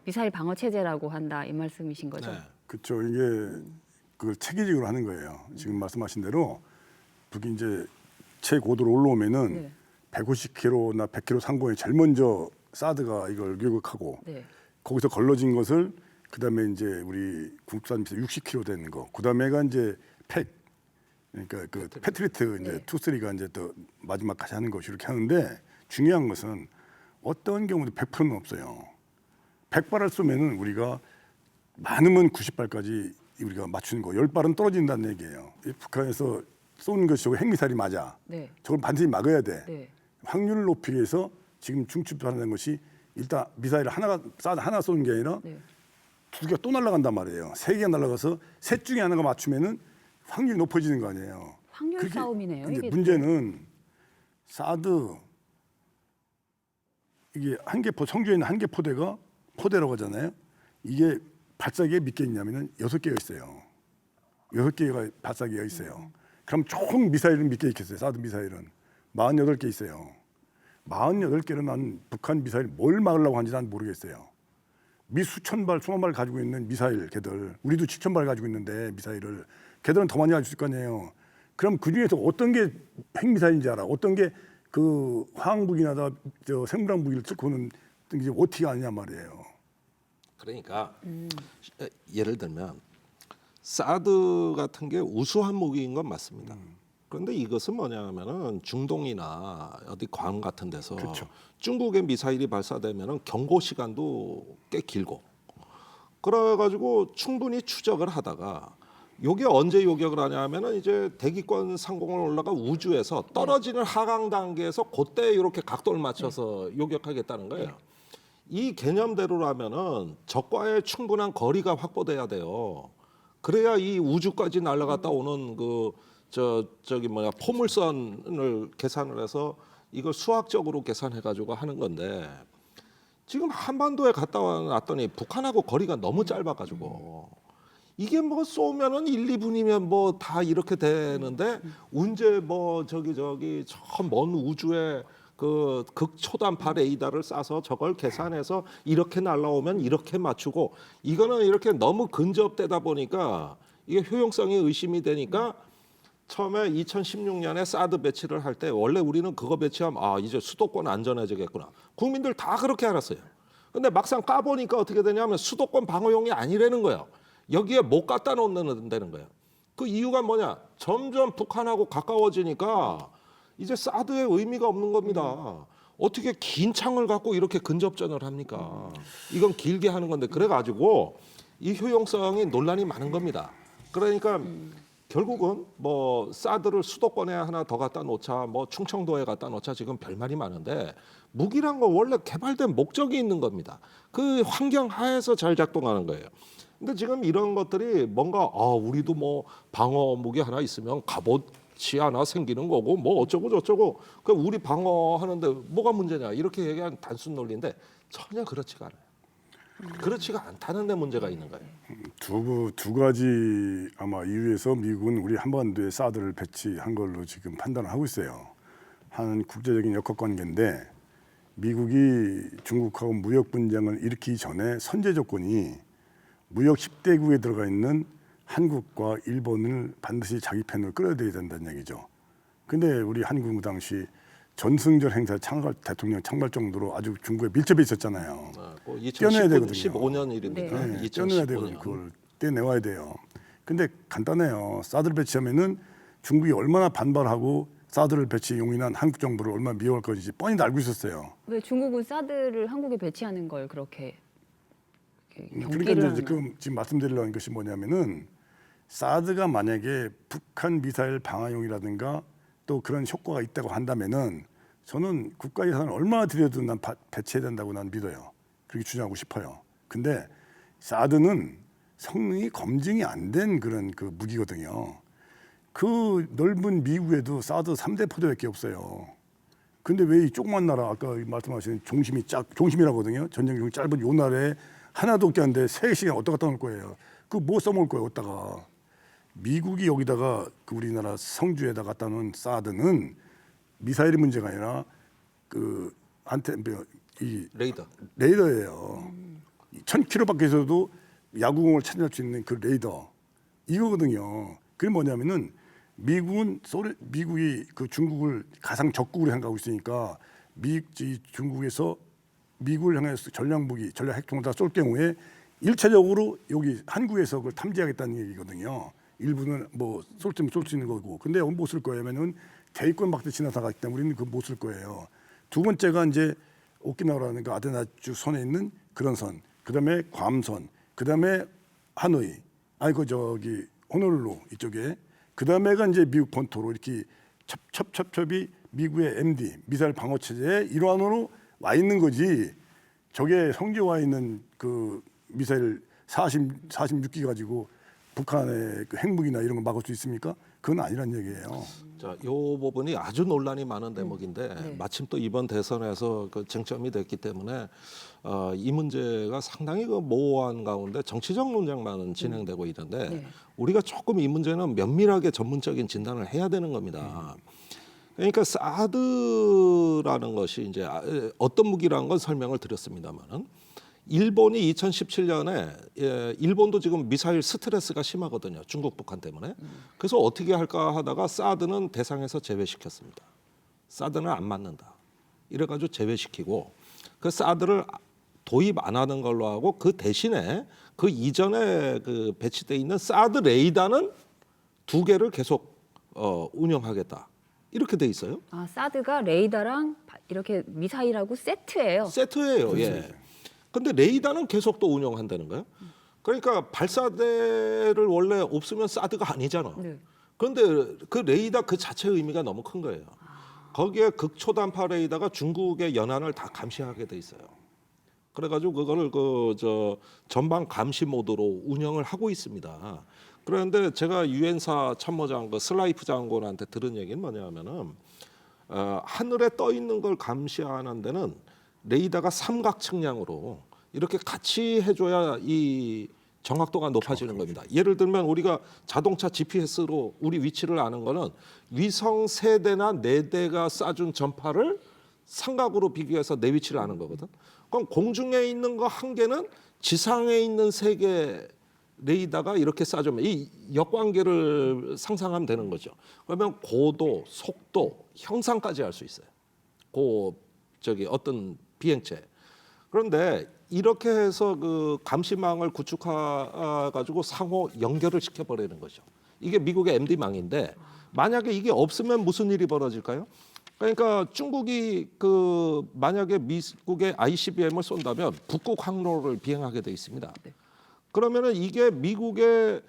미사일 방어 체제라고 한다, 이 말씀이신 거죠? 네. 그렇죠. 이게 그걸 체계적으로 하는 거예요. 지금 말씀하신 대로 북이 이제 최고도로 올라오면은 네. 150km나 100km 상공에 제일 먼저 사드가 이걸 요격하고 네. 거기서 걸러진 것을 그다음에 이제 우리 국산 미사일 60km 되는 거, 그다음에가 이제 그러니까 그 패트리트 이제 네. 2, 3가 이제 또 마지막까지 하는 것이 이렇게 하는데 중요한 것은 어떤 경우도 100%는 없어요. 100발을 쏘면은 우리가 많으면 90발까지 우리가 맞추는 거, 10발은 떨어진다는 얘기예요. 이 북한에서 쏘는 것이 저거 핵미사일이 맞아. 네. 저걸 반드시 막아야 돼. 네. 확률을 높이기 위해서 지금 중추하는 것이 일단 미사일 하나 쏘는 게 아니라 네. 두 개가 또 날아간단 말이에요. 세 개가 날아가서 셋 중에 하나가 맞추면은 확률이 높아지는 거 아니에요. 확률 그게 싸움이네요. 근데 이게 문제는 사드 이게 한개포 성주에 있는 한개포대가 포대라고 하잖아요. 이게 발사기에 몇 개 있냐면은 6개가 있어요. 6개가 발사기가 있어요. 그럼 총 미사일은 몇 개 있겠어요? 사드 미사일은 48개 있어요. 48개를 난 북한 미사일 뭘 막으려고 하는지 난 모르겠어요. 미 수천 발, 수만 발 가지고 있는 미사일 걔들, 우리도 7천 발 가지고 있는데 미사일을 걔들은 더 많이 가지고 있을 거 아니에요. 그럼 그 중에서 어떤 게 핵미사일인지 알아? 어떤 게 그 화학무기나 저 생물학 무기를 뚫고는 이제 어떻게 아느냐 말이에요. 그러니까 예를 들면 사드 같은 게 우수한 무기인 건 맞습니다. 그런데 이것은 뭐냐면은 중동이나 어디 괌 같은 데서 그렇죠. 중국의 미사일이 발사되면은 경고 시간도 꽤 길고 그래가지고 충분히 추적을 하다가 요게 언제 요격을 하냐면은 이제 대기권 상공을 올라가 우주에서 떨어지는 하강 단계에서 그때 이렇게 각도를 맞춰서 요격하겠다는 거예요. 이 개념대로라면은 적과의 충분한 거리가 확보돼야 돼요. 그래야 이 우주까지 날아갔다 오는 그 저기 뭐야 포물선을 계산을 해서 이걸 수학적으로 계산해 가지고 하는 건데 지금 한반도에 갔다 왔더니 북한하고 거리가 너무 짧아 가지고 이게 뭐 쏘면은 1, 2분이면 뭐 다 이렇게 되는데 언제 뭐 저기 저 먼 우주에 그 극초단파 레이더를 쏴서 저걸 계산해서 이렇게 날라오면 이렇게 맞추고 이거는 이렇게 너무 근접되다 보니까 이게 효용성이 의심이 되니까 처음에 2016년에 사드 배치를 할 때 원래 우리는 그거 배치하면 아 이제 수도권 안전해지겠구나 국민들 다 그렇게 알았어요. 근데 막상 까보니까 어떻게 되냐면 수도권 방어용이 아니라는 거예요. 여기에 못 갖다 놓는다는 거예요. 그 이유가 뭐냐? 점점 북한하고 가까워지니까 이제 사드의 의미가 없는 겁니다. 어떻게 긴 창을 갖고 이렇게 근접전을 합니까? 이건 길게 하는 건데 그래가지고 이 효용성이 논란이 많은 겁니다. 그러니까 결국은 뭐 사드를 수도권에 하나 더 갖다 놓자, 뭐 충청도에 갖다 놓자 지금 별말이 많은데 무기란 건 원래 개발된 목적이 있는 겁니다. 그 환경 하에서 잘 작동하는 거예요. 근데 지금 이런 것들이 뭔가 우리도 뭐 방어 무기 하나 있으면 값어치 하나 생기는 거고 뭐 어쩌고 저쩌고 그 우리 방어하는데 뭐가 문제냐 이렇게 얘기한 단순 논리인데 전혀 그렇지가 않아요. 그렇지가 않다는 데 문제가 있는 거예요. 두 가지 아마 이유에서 미국은 우리 한반도에 사드를 배치한 걸로 지금 판단을 하고 있어요. 한 국제적인 역학 관계인데 미국이 중국하고 무역 분쟁을 일으키기 전에 선제 조건이 무역 10대국에 들어가 있는 한국과 일본을 반드시 자기 편으로 끌어들여야 된다는 얘기죠. 근데 우리 한국은 당시 전승절 행사 대통령 창발 정도로 아주 중국에 밀접해 있었잖아요. 떼어내야 되거든요. 2015년 일입니다. 네. 떼어내야 되거든요. 그걸 떼내와야 돼요. 근데 간단해요. 사드를 배치하면은 중국이 얼마나 반발하고 사드를 배치 용인한 한국 정부를 얼마나 미워할 건지 뻔히 알고 있었어요. 왜 중국은 사드를 한국에 배치하는 걸 그렇게 그러니까 경계를 이제 지금 말씀드리려는 것이 뭐냐면은 사드가 만약에 북한 미사일 방어용이라든가 또 그런 효과가 있다고 한다면은 저는 국가 예산을 얼마나 들여도 난 배치해야 된다고 난 믿어요. 그렇게 주장하고 싶어요. 근데 사드는 성능이 검증이 안 된 그런 그 무기거든요. 그 넓은 미국에도 사드 3대 포대밖에 없어요. 근데 왜 이 조그만 나라 아까 말씀하신 종심이라고 하거든요. 전쟁용이 짧은 요 나라에 하나도 없게 하는데 3시간 어디다 갖다 놓을 거예요. 그거 뭐 써먹을 거예요, 어디다가. 미국이 여기다가 그 우리나라 성주에다 갖다 놓은 사드는 미사일이 문제가 아니라 그 이 레이더예요. 1000km 밖에서도 야구공을 찾을 수 있는 그 레이더 이거거든요. 그게 뭐냐면은 미국이 그 중국을 가상 적국으로 생각하고 있으니까 중국에서 미국을 향해서 전략무기, 전략 핵통을 쏠 경우에 일차적으로 여기 한국에서 그걸 탐지하겠다는 얘기거든요. 일부는 뭐 쏠 수 있는 거고. 근데 못 쓸 거예요. 왜냐면 대위권 밖에 지나가기 때문에 우리는 그거 못 쓸 거예요. 두 번째가 이제 오키나와라는 그 아데나주 선에 있는 그런 선, 그다음에 괌선, 그다음에 하노이, 아이고 저기 호놀룰루 이쪽에, 그다음에가 이제 미국 본토로 이렇게 첩첩첩첩이 미국의 MD 미사일 방어 체제의 일환으로 와 있는 거지. 저게 성지에 와 있는 그 미사일 46기 가지고 북한의 그 핵무기나 이런 거 막을 수 있습니까? 그건 아니란 얘기예요. 자, 이 부분이 아주 논란이 많은 대목인데 네. 마침 또 이번 대선에서 그 쟁점이 됐기 때문에 이 문제가 상당히 그 모호한 가운데 정치적 논쟁만 진행되고 있는데 네. 우리가 조금 이 문제는 면밀하게 전문적인 진단을 해야 되는 겁니다. 그러니까 사드라는 것이 이제 어떤 무기라는 건 설명을 드렸습니다만은 일본이 2017년에 일본도 지금 미사일 스트레스가 심하거든요. 중국, 북한 때문에. 그래서 어떻게 할까 하다가 사드는 대상에서 제외시켰습니다. 사드는 안 맞는다. 이래가지고 제외시키고 그 사드를 도입 안 하는 걸로 하고 그 대신에 그 이전에 그 배치돼 있는 사드 레이더는 2개를 계속 운영하겠다. 이렇게 돼 있어요. 아, 사드가 레이더랑 이렇게 미사일하고 세트예요. 세트예요. 예. 근데 레이더는 계속 또 운영한다는 거예요. 그러니까 발사대를 원래 없으면 사드가 아니잖아. 네. 그런데 그 레이더 그 자체의 의미가 너무 큰 거예요. 거기에 극초단파 레이더가 중국의 연안을 다 감시하게 돼 있어요. 그래가지고 그거를 전방 감시 모드로 운영을 하고 있습니다. 그런데 제가 유엔사 참모장 그 슬라이프 장군한테 들은 얘기는 뭐냐면은 하늘에 떠 있는 걸 감시하는 데는 레이더가 삼각 측량으로 이렇게 같이 해줘야 이 정확도가 높아지는 겁니다. 예를 들면 우리가 자동차 GPS로 우리 위치를 아는 거는 위성 3대나 4대가 쏴준 전파를 삼각으로 비교해서 내 위치를 아는 거거든. 그럼 공중에 있는 거 1개는 지상에 있는 3개 레이더가 이렇게 쏴주면 이 역관계를 상상하면 되는 거죠. 그러면 고도, 속도, 형상까지 알 수 있어요. 어떤 비행체. 그런데 이렇게 해서 그 감시망을 구축해 가지고 상호 연결을 시켜 버리는 거죠. 이게 미국의 MD망인데 만약에 이게 없으면 무슨 일이 벌어질까요? 그러니까 중국이 만약에 미국의 ICBM을 쏜다면 북극 항로를 비행하게 돼 있습니다. 그러면은 이게 미국의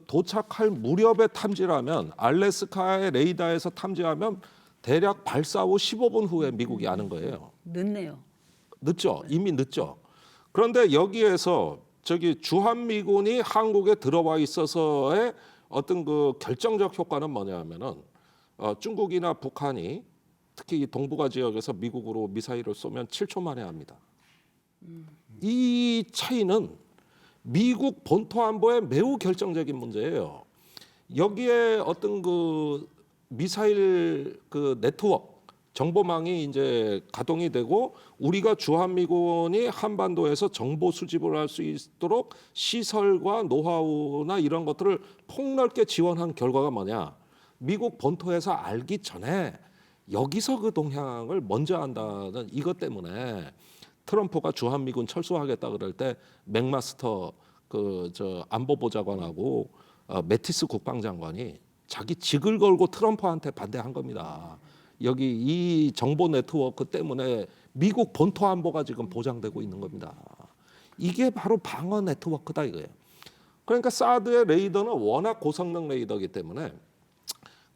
도착할 무렵에 탐지라면 알래스카의 레이더에서 탐지하면 대략 발사 후 15분 후에 미국이 아는 거예요. 늦네요. 늦죠. 이미 늦죠. 그런데 여기에서 주한미군이 한국에 들어와 있어서의 어떤 그 결정적 효과는 뭐냐면은 중국이나 북한이 특히 이 동북아 지역에서 미국으로 미사일을 쏘면 7초 만에 합니다. 이 차이는 미국 본토 안보에 매우 결정적인 문제예요. 여기에 어떤 그 미사일 그 네트워크 정보망이 이제 가동이 되고 우리가 주한미군이 한반도에서 정보 수집을 할 수 있도록 시설과 노하우나 이런 것들을 폭넓게 지원한 결과가 뭐냐? 미국 본토에서 알기 전에 여기서 그 동향을 먼저 한다는 이것 때문에 트럼프가 주한미군 철수하겠다 그럴 때 맥마스터 안보보좌관하고 매티스 국방장관이 자기 직을 걸고 트럼프한테 반대한 겁니다. 여기 이 정보 네트워크 때문에 미국 본토 안보가 지금 보장되고 있는 겁니다. 이게 바로 방어 네트워크다 이거예요. 그러니까 사드의 레이더는 워낙 고성능 레이더이기 때문에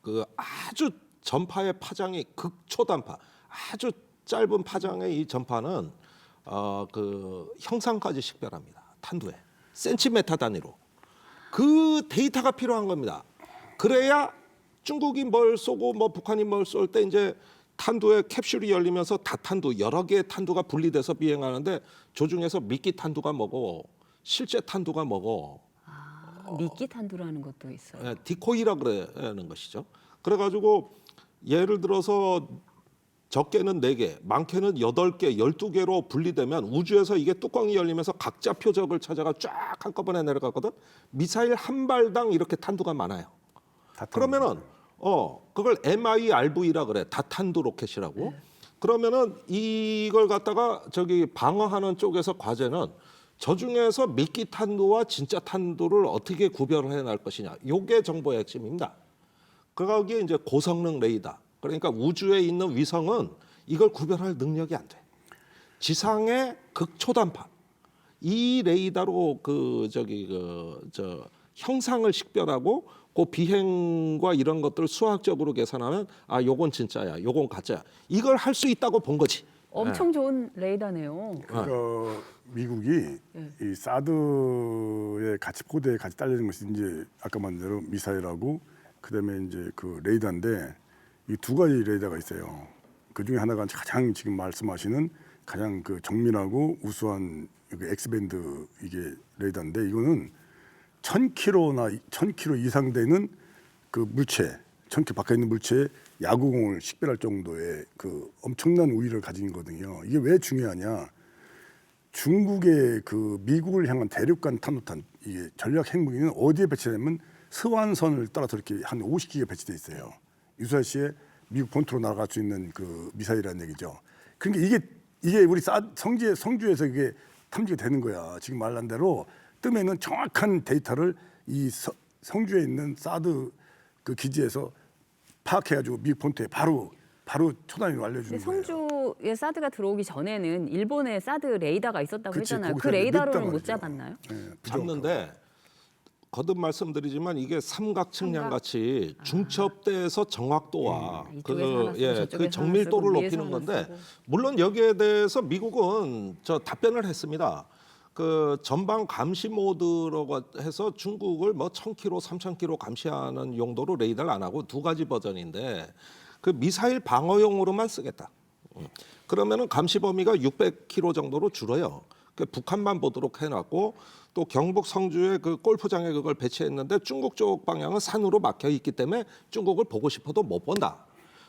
그 아주 전파의 파장이 극초단파, 아주 짧은 파장의 이 전파는 그 형상까지 식별합니다. 탄두에 센티미터 단위로 그 데이터가 필요한 겁니다. 그래야 중국이 뭘 쏘고 뭐 북한이 뭘 쏠 때 이제 탄두에 캡슐이 열리면서 다탄두 여러 개의 탄두가 분리돼서 비행하는데 조중에서 미끼 탄두가 뭐고 실제 탄두가 뭐고 미끼 탄두라는 것도 있어요. 디코이라 그러는 것이죠. 그래가지고 예를 들어서 적게는 4개, 많게는 8개, 12개로 분리되면 우주에서 이게 뚜껑이 열리면서 각자 표적을 찾아가 쫙 한꺼번에 내려가거든. 미사일 한 발당 이렇게 탄두가 많아요. 그러면은 그걸 MIRV라 그래. 다탄두 로켓이라고. 그러면은 이걸 갖다가 방어하는 쪽에서 과제는 저 중에서 미끼 탄두와 진짜 탄두를 어떻게 구별을 해낼 것이냐. 요게 정보의 핵심입니다. 거기에 이제 고성능 레이더. 그러니까 우주에 있는 위성은 이걸 구별할 능력이 안 돼. 지상의 극초단파 이 레이더로 형상을 식별하고 그 비행과 이런 것들을 수학적으로 계산하면 아 요건 진짜야, 요건 가짜야. 이걸 할 수 있다고 본 거지. 엄청 좋은 레이더네요. 그러니까 미국이 이 사드의 같이 포대에 같이 딸려있는 것이 이제 아까 말한 대로 미사일하고 그다음에 이제 그 레이더인데 이 두 가지 레이더가 있어요. 그 중에 하나가 가장 지금 말씀하시는 가장 그 정밀하고 우수한 그 X밴드 이게 레이더인데 이거는 1000km 이상 되는 그 물체, 1000km 밖에 있는 물체에 야구공을 식별할 정도의 그 엄청난 우위를 가진 거거든요. 이게 왜 중요하냐? 중국의 그 미국을 향한 대륙간 탄도탄 이게 전략 핵무기는 어디에 배치되면 스완선을 따라서 이렇게 한 50기가 배치돼 있어요. 유사시에 미국 본토로 날아갈 수 있는 그 미사일이라는 얘기죠. 그러니까 이게 우리 성주에서 이게 탐지가 되는 거야. 지금 말한 대로 뜨면은 정확한 데이터를 이 성주에 있는 사드 그 기지에서 파악해가지고 미국 본토에 바로 초단위로 알려주는 거예요. 성주에 사드가 들어오기 전에는 일본에 사드 레이더가 있었다고 그치, 했잖아요. 그 거기서 레이더로는 냈단 못 말이죠. 잡았나요? 네, 잡는데 거듭 말씀드리지만 이게 삼각측량 같이 중첩대에서 정확도와 이쪽에서 하나 쓰고 저쪽에서 그 하나 정밀도를 쓰고 위에서 높이는 하나 건데 쓰고. 물론 여기에 대해서 미국은 답변을 했습니다. 그 전방 감시 모드라고 해서 중국을 뭐 1000km, 3000km 감시하는 용도로 레이더를 안 하고 두 가지 버전인데 그 미사일 방어용으로만 쓰겠다. 그러면은 감시 범위가 600km 정도로 줄어요. 그 북한만 보도록 해놨고 또 경북 성주에 그 골프장에 그걸 배치했는데 중국 쪽 방향은 산으로 막혀 있기 때문에 중국을 보고 싶어도 못 본다.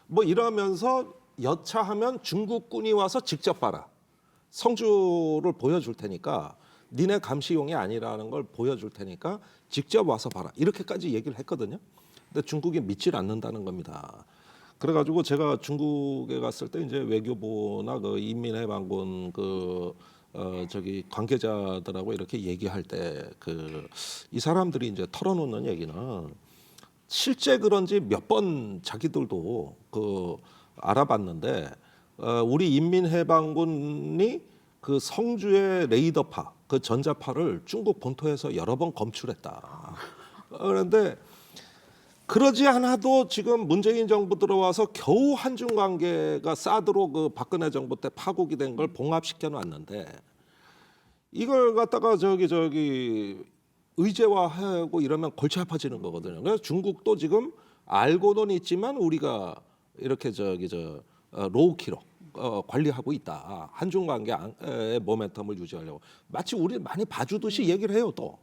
뭐 이러면서 여차하면 중국군이 와서 직접 봐라. 성주를 보여줄 테니까 니네 감시용이 아니라는 걸 보여줄 테니까 직접 와서 봐라. 이렇게까지 얘기를 했거든요. 근데 중국이 믿질 않는다는 겁니다. 그래가지고 제가 중국에 갔을 때 이제 외교부나 그 인민해방군 관계자들하고 이렇게 얘기할 때 이 사람들이 이제 털어놓는 얘기는 실제 그런지 몇 번 자기들도 알아봤는데 우리 인민해방군이 그 성주의 레이더파, 그 전자파를 중국 본토에서 여러 번 검출했다. 그런데 그러지 않아도 지금 문재인 정부 들어와서 겨우 한중 관계가 사드로 그 박근혜 정부 때 파국이 된 걸 봉합시켜 놨는데 이걸 갖다가 의제화하고 이러면 골치 아파지는 거거든요. 그래서 중국도 지금 알고는 있지만 우리가 이렇게 로우키로 관리하고 있다. 한중 관계의 모멘텀을 유지하려고 마치 우리 많이 봐주듯이 얘기를 해요 또.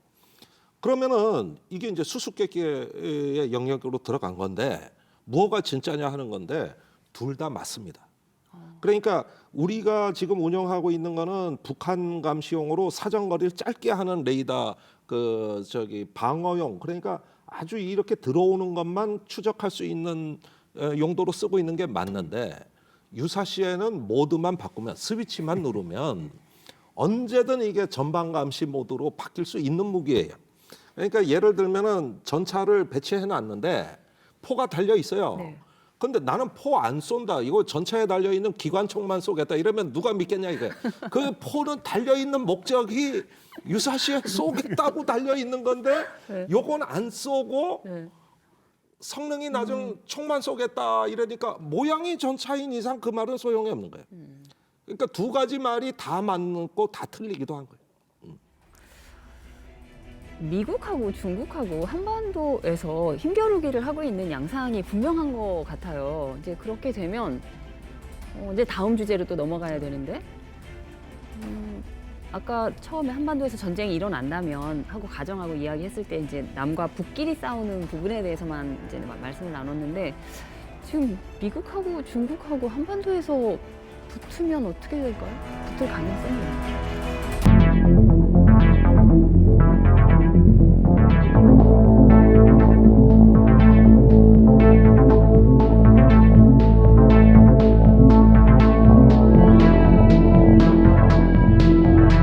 그러면은 이게 이제 수수께끼의 영역으로 들어간 건데 무엇가 진짜냐 하는 건데 둘 다 맞습니다. 그러니까 우리가 지금 운영하고 있는 거는 북한 감시용으로 사정거리를 짧게 하는 레이더 방어용 그러니까 아주 이렇게 들어오는 것만 추적할 수 있는 용도로 쓰고 있는 게 맞는데 유사시에는 모드만 바꾸면 스위치만 누르면 언제든 이게 전방 감시 모드로 바뀔 수 있는 무기예요. 그러니까 예를 들면은 전차를 배치해 놨는데 포가 달려 있어요. 네. 근데 나는 포 안 쏜다. 이거 전차에 달려 있는 기관총만 쏘겠다. 이러면 누가 믿겠냐 이게. 그 포는 달려 있는 목적이 유사시에 쏘겠다고 달려 있는 건데 네. 요건 안 쏘고 네. 성능이 낮은 총만 쏘겠다 이러니까 모양이 전차인 이상 그 말은 소용이 없는 거예요. 그러니까 두 가지 말이 다 맞고 다 틀리기도 한 거예요. 미국하고 중국하고 한반도에서 힘겨루기를 하고 있는 양상이 분명한 것 같아요. 이제 그렇게 되면 이제 다음 주제로 또 넘어가야 되는데 아까 처음에 한반도에서 전쟁이 일어난다면 하고 가정하고 이야기했을 때 이제 남과 북끼리 싸우는 부분에 대해서만 이제 말씀을 나눴는데 지금 미국하고 중국하고 한반도에서 붙으면 어떻게 될까요? 붙을 가능성이 있나요?